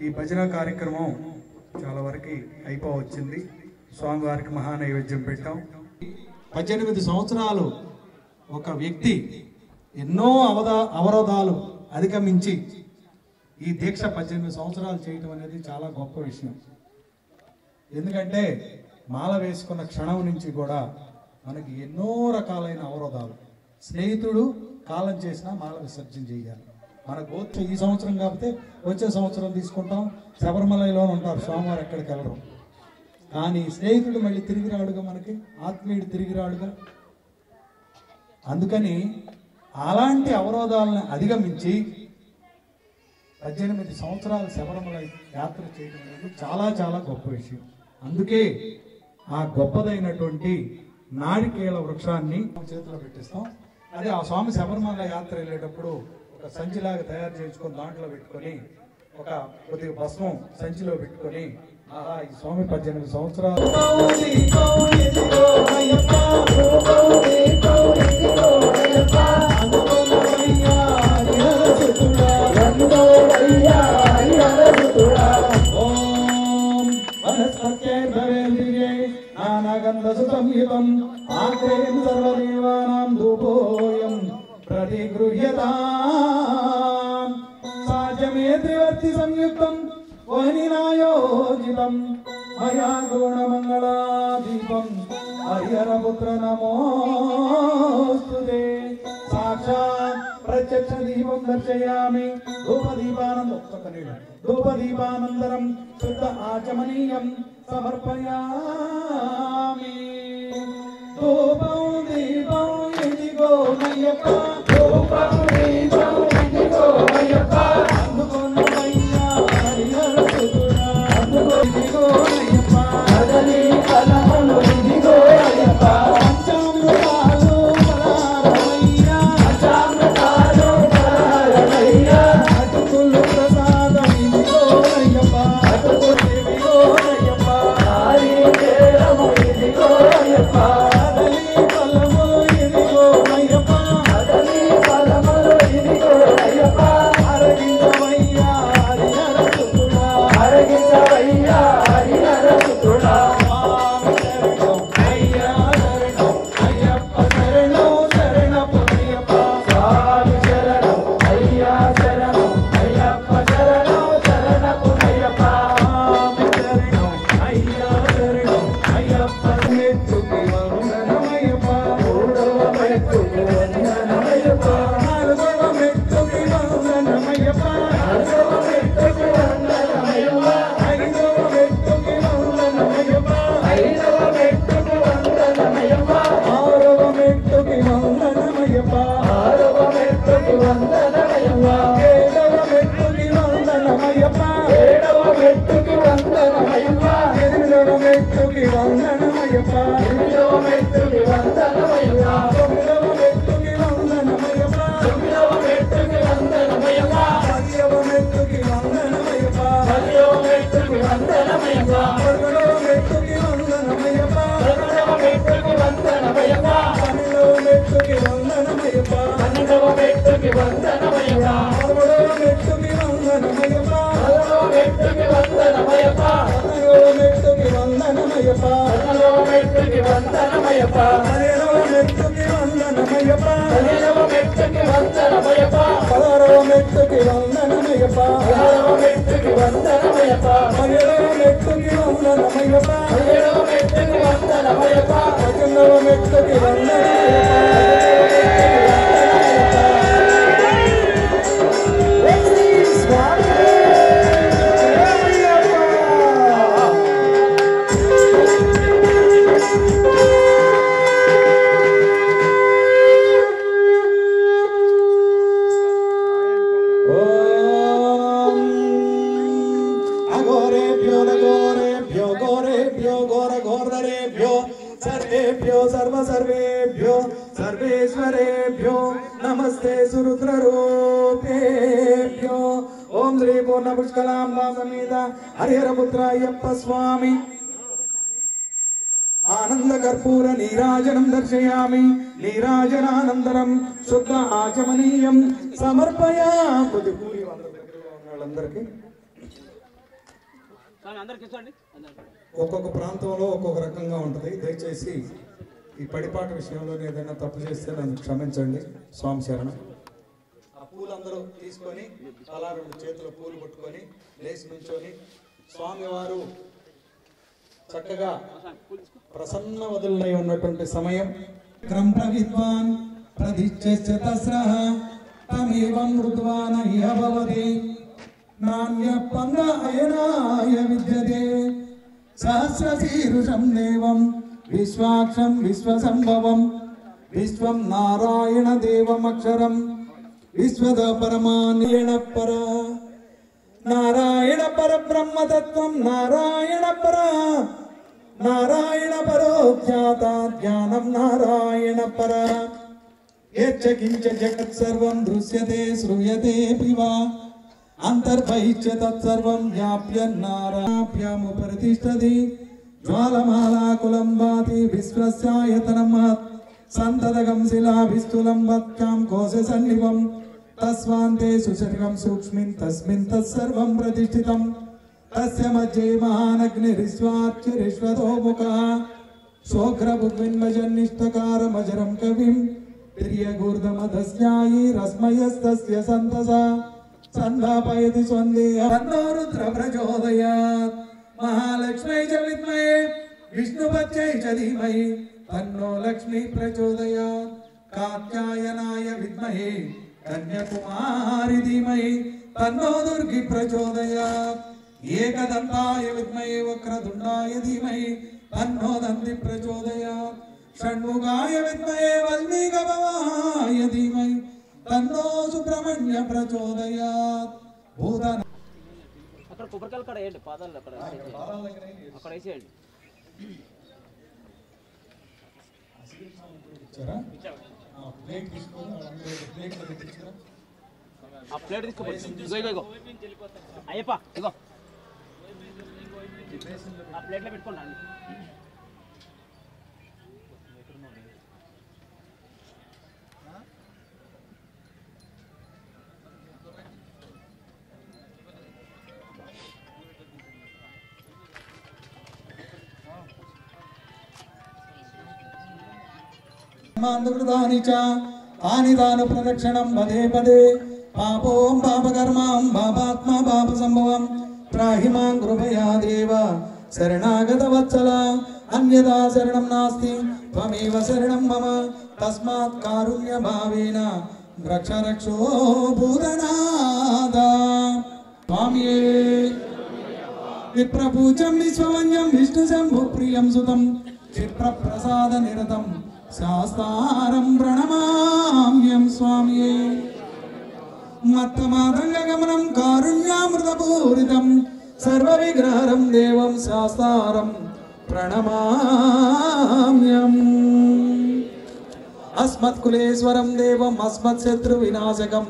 ఈ భజన కార్యక్రమం చాలా వరకు అయిపోవచ్చింది. స్వామివారికి మహానైవేద్యం పెట్టాం. 18 సంవత్సరాలు ఒక వ్యక్తి ఎన్నో అవరోధాలు అధిగమించి ఈ దీక్ష 18 సంవత్సరాలు చేయటం అనేది చాలా గొప్ప విషయం. ఎందుకంటే మాల వేసుకున్న క్షణం నుంచి కూడా మనకి ఎన్నో రకాలైన అవరోధాలు. స్నేహితుడు కాలం చేసినా మాల విసర్జన చేయాలి. మన గోత్ర ఈ సంవత్సరం కాకపోతే వచ్చే సంవత్సరం తీసుకుంటాం. శబరిమలలో ఉంటారు, స్వామివారు ఎక్కడికి వెళ్ళరు. కానీ స్నేహితుడు మళ్ళీ తిరిగి రాడుగా, మనకి ఆత్మీయుడు తిరిగి రాడుగా. అందుకని అలాంటి అవరోధాలను అధిగమించి 18 సంవత్సరాలు శబరిమల యాత్ర చేయడం అనేది చాలా చాలా గొప్ప విషయం. అందుకే ఆ గొప్పదైనటువంటి నారికేళ వృక్షాన్ని చేతిలో పెట్టిస్తాం. అదే ఆ స్వామి శబరిమల యాత్ర వెళ్ళేటప్పుడు ఒక సంచిలాగా తయారు చేసుకొని దాంట్లో పెట్టుకొని ఒక కొద్దిగా భస్మం సంచిలో పెట్టుకొని ఈ స్వామి 18 సంవత్సరాలు నానగంధసుతం ఆగ్రేం సర్వదేవానాం ధూపోయం ప్రతిగృహ్యతాం సాజమే త్రివర్తి సంయుక్తం వహనినాయోజితం మయా గుణమంగళాదీపం హరిహరపుత్ర నమోస్తుతే సాక్షాత్ ప్రత్యక్ష దీపం దర్శయామి ధూపదీపానంతరం శుద్ధ ఆచమనీయం సమర్పయామి. ధూపం దీపం ఇదిగో మయ్యప్ప, ధూపం దీపం ఇదిగో మయ్యప్ప, అందుకొన్నయ్యా హరిహరపుత్రుడా, ఇదిగో మయ్యప్ప, కదలి కలములు ఇదిగో అయ్యప్ప, పంచామృతాలు పలహారమయ్యా, పంచామృతాలు పలహారమయ్యా, అటుకులు ప్రసాదం ఇదిగో అయ్యప్ప, అటుకులు ఇదిగో అయ్యప్ప, నారికేళము ఇదిగో అయ్యప్ప, కదలి కలములు ఇదిగో అయ్యప్ప, కదలి కలములు ఇదిగో అయ్యప్ప, అరగించవయ్యా హరిహరపుత్రుడా, అరగించవయ్యా హరిహరపుత్రుడా, స్వామి శరణం అయ్యా శరణం అయ్యప్ప శరణం శరణపు అయ్యప్ప, స్వామి శరణం అయ్యా శరణం అయ్యప్ప శరణం శరణపు అయ్యప్ప, స్వామి శరణం అయ్యా శరణం అయ్యప్ప మెచ్చుకి వందనమయ్యప్ప, మూడవ మెచ్చుకి వందనమయ్యప్ప, నాలుగవ మెచ్చుకి వందనమయ్యప్ప, నాలుగవ మెచ్చుకి వందనమయ్యప్ప, ఐదవ మెచ్చుకి వందనమయ్యప్ప, ఐదవ మెచ్చుకి వందనమయ్యప్ప, ఆరవ మెచ్చుకి వందనమయ్యప్ప, ఆరవ మెచ్చుకి వందనమయ్యప్ప, ఏడవ మెచ్చుకి వందనమయ్యప్ప, ఏడవ మెచ్చుకి వందనమయ్యప్ప, ఎనిమిదవ మెచ్చుకి వందనమయ్యప్ప, ఎనిమిదవ మెచ్చుకి వందనమయ్యప్ప, తొమ్మిదవ మెచ్చుకి వందనమయ్యప్ప, తొమ్మిదవ మెచ్చుకి వందనమయ్యప్ప, పదియవ మెచ్చుకి వందనమయ్యప్ప, పదియవ మెచ్చుకి వందనమయ్యప్ప, పదకొండవ మెచ్చుకి వందనమయ్యప్ప, పదకొండవ మెచ్చుకి వందనమయ్యప్ప, పన్నెండవ మెచ్చుకి వందనమయ్యప్ప, పన్నెండవ మెచ్చుకి వందనమయ్యప్ప, పదమూడవ మెచ్చుకి వందనమయ్యప్ప, పదమూడవ మెచ్చుకి వందనమయ్యప్ప, పద్నాలుగవ మెచ్చుకి వందనమయ్యప్ప, పద్నాలుగవ మెచ్చుకి వందనమయ్యప్ప, పదిహేనవ మెచ్చుకి వందనమయ్యప్ప, పదిహేనవ మెచ్చుకి వందనమయ్యప్ప, పదహారవ మెచ్చుకి వందనమయ్యప్ప, పదహారవ మెచ్చుకి వందనమయ్యప్ప, పదిహేడవ మెచ్చుకి వందనమయ్యప్ప, పదిహేడవ మెచ్చుకి వందనమయ్యప్ప, పద్దెనిమిదవ మెచ్చుకి అఘోరేభ్యో నఘోరేభ్యో ఘోరేభ్యో ఘోర ఘోరధరేభ్యో సర్వేభ్యో సర్వ సర్వేభ్యో సర్వేశ్వరేభ్యో నమస్తే సురుద్రరూపేభ్యో. ఓం శ్రీ పూర్ణ పుష్కలాంబా సమేత హరిహరపుత్ర అయ్యప్ప స్వామి ఆనందకర్పూర నీరాజనం దర్శయామి. నీరాజనానందరం శుద్ధ ఆచమనీయం సమర్పయామి. వాళ్ళందరికీ ఒక్కొక్క ప్రాంతంలో ఒక్కొక్క రకంగా ఉంటుంది. దయచేసి ఈ పడిపాట విషయంలో ఏదైనా తప్పు చేస్తే నన్ను క్షమించండి. స్వామి శరణం. ఆ పూలందరూ తీసుకొని అలా 2 చేతుల పూలు పట్టుకొని లేచి నుంచొని స్వామివారు చక్కగా ప్రసన్న వదులై ఉన్నటువంటి సమయం. క్రమ విద్వాన్ ప్రదిచ్ఛస్య తస్రః తమేవం మృద్వాన ఇహ భవతి నాన్య పంగాయనాయ విద్యతే సహస్రశీరుషం దేవం విశ్వాక్షం విశ్వసంభవం విశ్వం నారాయణ దేవమక్షరం విశ్వద పరమాన్యేణ పర నారాయణ పరబ్రహ్మతత్వం నారాయణ పర నారాయణ పరోఖ్యాత జ్ఞానం నారాయణ పర యచ్చ కించ జగత్ సర్వం దృశ్యతే శ్రూయతే పివా అంతర్బహిష్య తత్సర్వం వ్యాప్య నారాభ్యాముపరితిష్టతి జ్వాలమాలాకులం భాతి విశ్వస్యాయతనం మహత్ సంతతగం శిలాభిస్తులం వత్కాం కోశసన్నివం తస్వాంతే సుశరిరం సూక్ష్మిన్ తస్మిన్ తత్సర్వం ప్రతిష్ఠితం తస్య మధ్యే మహానగ్నిరిష్వార్చిరిష్వతో ముఖః శోఘ్రభుగ్విన్మజన్నిష్టకారమజరం కవిం తిర్యగూర్ధమధస్యాయి రస్మయస్తస్య సంతసా సంధాపయతి స్వందేహ తన్నో రుద్ర ప్రచోదయాత్ మహాలక్ష్మై చ విద్మహే విష్ణుపత్యై చ ధీమహి తన్నో లక్ష్మీ ప్రచోదయాత్ కాత్యాయనాయ విద్మహే కన్యాకుమారి ధీమహి తన్నో దుర్గి ప్రచోదయాత్ ఏకదంతాయ విద్మహే వక్రతుండాయ ధీమహి తన్నో దంతి ప్రచోదయాత్ షణ్ముఖాయ విద్మహే వల్మీకభవాయ ధీమహి తన్నో సుబ్రహ్మణ్య ప్రచోదయాత్ భూతన అక్కడ కొబ్బరికాయలు అక్కడ వేయండి. పాదాలు అక్కడ అక్కడ వేసేయండి. ఆ ప్లేట్ తీసుకోవచ్చు. ఇగో అయ్యప్ప ఇగో ఆ ప్లేట్లో పెట్టుకోండి. మాంధృతాని చ తాని తాను ప్రదక్షిణం పదే పదే పాపోం పాపకర్మాం పాపాత్మ పాప సంభవం త్రాహి మాం కృపయా దేవ శరణాగత వత్సల అన్యదా శరణం నాస్తి త్వమేవ శరణం మమ తస్మాత్ కారుణ్య భావేన రక్ష రక్షో భూతనాద. స్వామియే విప్రపూజం విశ్వవన్యం విష్ణు శంభు ప్రియం సుతం క్షిప్రప్రసాద నిరతం శాస్తారం ప్రణమామ్యం. స్వామియే మత్తమాతంగగమనం కారుణ్యామృతపూరితం సర్వవిగ్రహరం దేవం శాస్తారం ప్రణమామ్యం. అస్మత్కులేశ్వరం దేవం అస్మత్శత్రు వినాశకం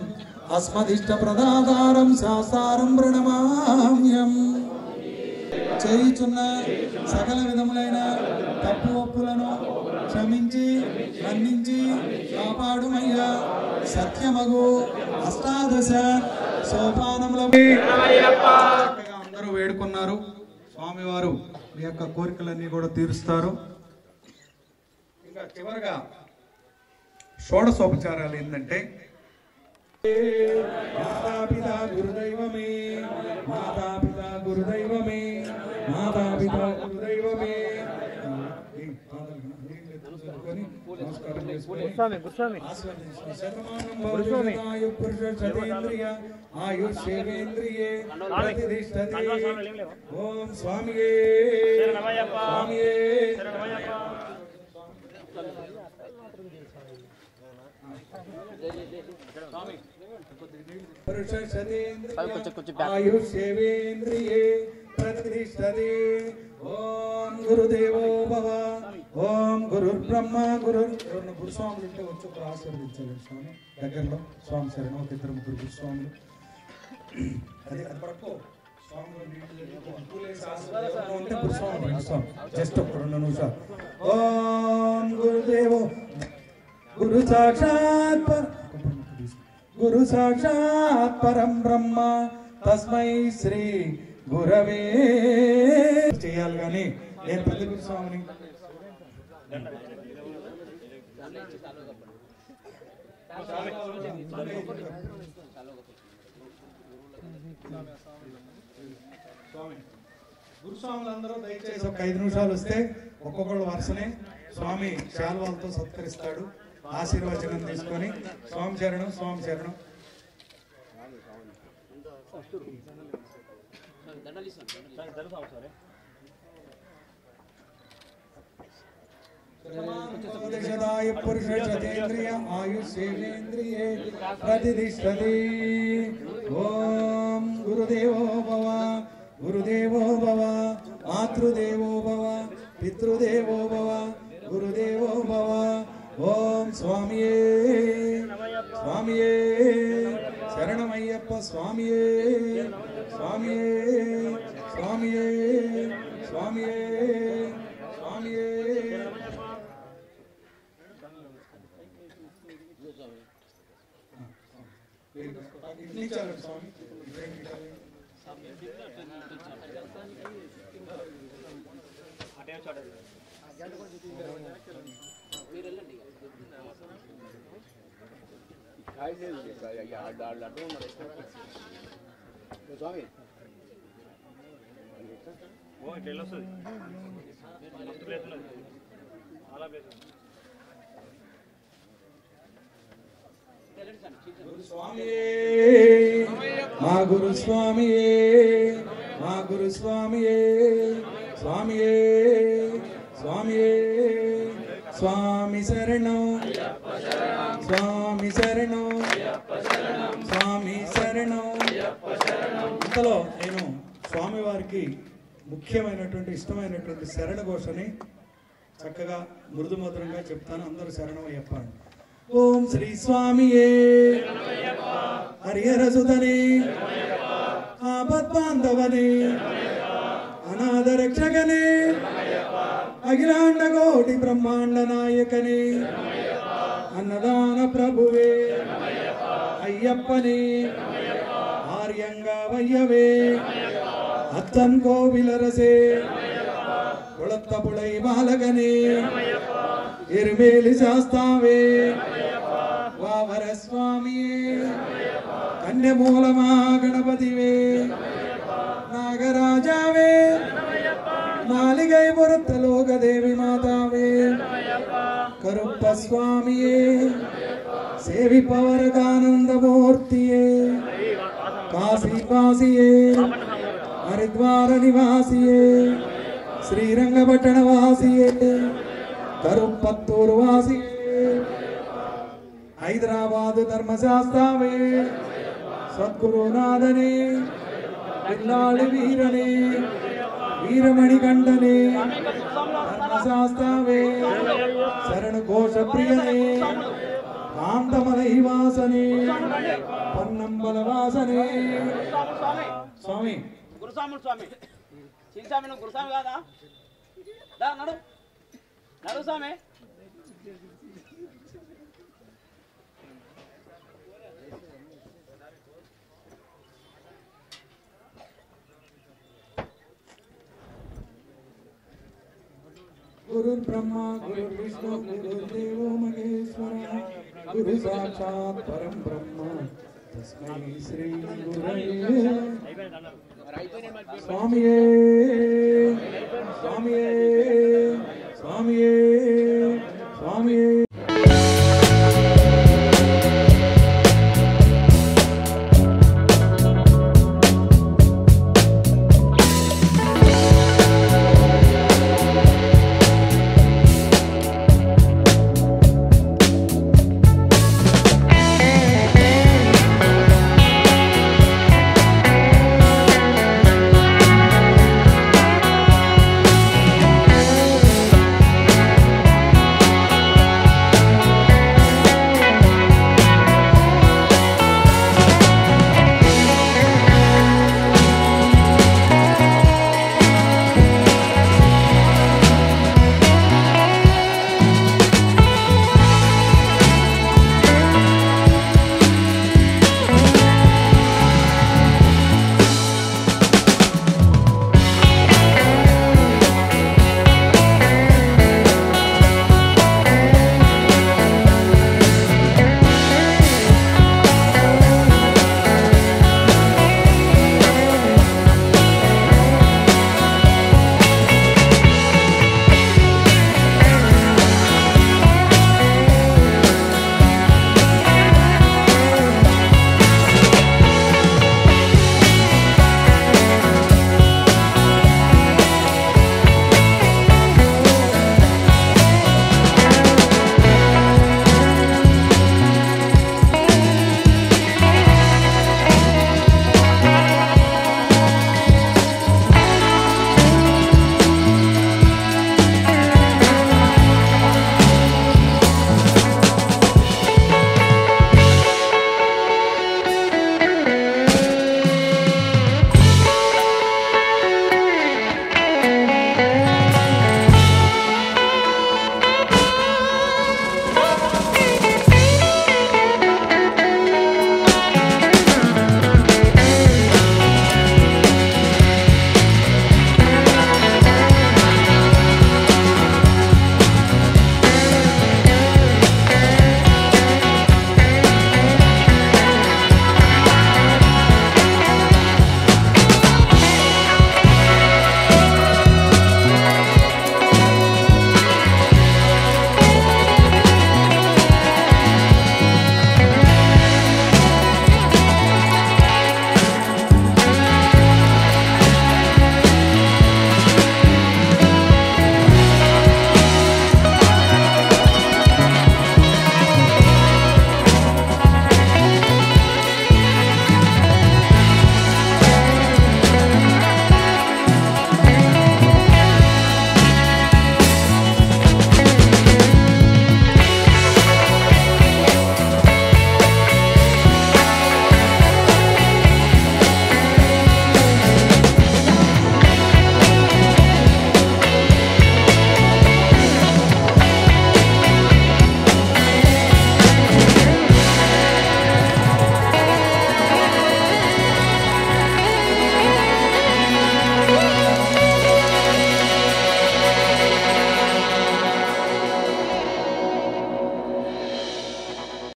అస్మదిష్ట ప్రదాతారం శాస్తారం ప్రణమామ్యం. చేయుచున్న సకల విధములైన తప్పు ఒప్పులను క్షమించి మన్నించి కాపాడుమయ్యా. సత్యమగు అష్టాదశ సోపానముల అందరూ వేడుకున్నారు. స్వామివారు మీ యొక్క కోరికలన్నీ కూడా తీరుస్తారు. ఇంకా చివరగా షోడశోపచారాలు ఏంటంటే మాతాపిత గురుదైవమే మాతాపిత గురుదైవమే మాతాపిత గురుదైవమే. ఓం స్వామియే స్వామియే. ఆయుష్యేంద్రియే ప్రతిష్టతే. ఓం గురుదేవో భవ. ఓం గురుర్బ్రహ్మ గురుస్వాములు ఉంటే వచ్చి ఒక ఆశీర్వదించాలి. స్వామి దగ్గరలో స్వామి శరణం ఒక 2-3 గురుస్వాములు. అది పడుకో. జస్ట్ ఒక 2 నిమిషాలు. ఓం గురుదేవో గురు సాక్షాత్ పరం బ్రహ్మ తస్మై శ్రీ గురవే చేయాలి. కానీ నేను పెద్ద గురుస్వామిని గురుస్వాములందరూ దయచేసి ఒక 5 నిమిషాలు వస్తే ఒక్కొక్కళ్ళు వరుసనే స్వామి శాల్వాలతో సత్కరిస్తాడు. ఆశీర్వచనం తీసుకొని స్వామి శరణం స్వామి శరణం. పురుషేంద్రియ ఆయుషేంద్రియే ప్రతిష్టతి. ఓం గురుదేవో భవ గురుదేవో భవ మాతృదేవో భవ పితృదేవో భవ గురుదేవో భవ. ఓం స్వామియే స్వామియే శరణమయ్యప్ప స్వామియే స్వామియే స్వామియే స్వామియే స్వామియే. స్వామి మా గురు స్వామియే మా గురు స్వామియే స్వామియే స్వామియే స్వామి శరణం స్వామి శరణం స్వామి శరణం. ఇంతలో నేను స్వామివారికి ముఖ్యమైనటువంటి ఇష్టమైనటువంటి శరణ ఘోషని చక్కగా మృదుమధురంగా చెప్తాను. అందరూ శరణం చెప్పండి. ఓం శ్రీ స్వామియే హరిహర సుతనే ఆపద్బాంధవనే అనాథ రక్షకనే అఖిలాండ కోటి బ్రహ్మాండ నాయకనే అన్నదాన ప్రభువే అయ్యప్పనే ఆర్యంగా వయ్యవే అత్తన్ కోవిలరసే కొళత్తపుడై బాలకనే ఎరుమేలి శాస్తావే వావర స్వామియే కన్యమూలమా గణపతివే నాగరాజావే నాలిగై పురత్తలోకదేవి మాతావే కరుప్ప స్వామియే సేవిపవరకానందమూర్తియే కాశీవాసియే హరిద్వార నివాసియే శ్రీరంగపట్టణ వాసియే కరుప్పత్తూరు వాసియే హైదరాబాదు ధర్మశాస్త్రావే సద్గురునాథనే పిల్లాడి వీరనే వీరమణి కండనే ధర్మశాస్త్రావే శరణు కోశ ప్రియనే కాంతమలై వాసనే పొన్నంబల వాసనే. స్వామి గురుస్వామి స్వామి శ్రీస్వామి నువ్వు గురుస్వామి కాదా? నడు నడు స్వామి. గురు బ్రహ్మ గురు విష్ణు గురుదేవో మహేశ్వర గురు సాక్షాత్ పరం బ్రహ్మ తస్మై శ్రీ గురవే. స్వామియే స్వామియే స్వామియే స్వామియే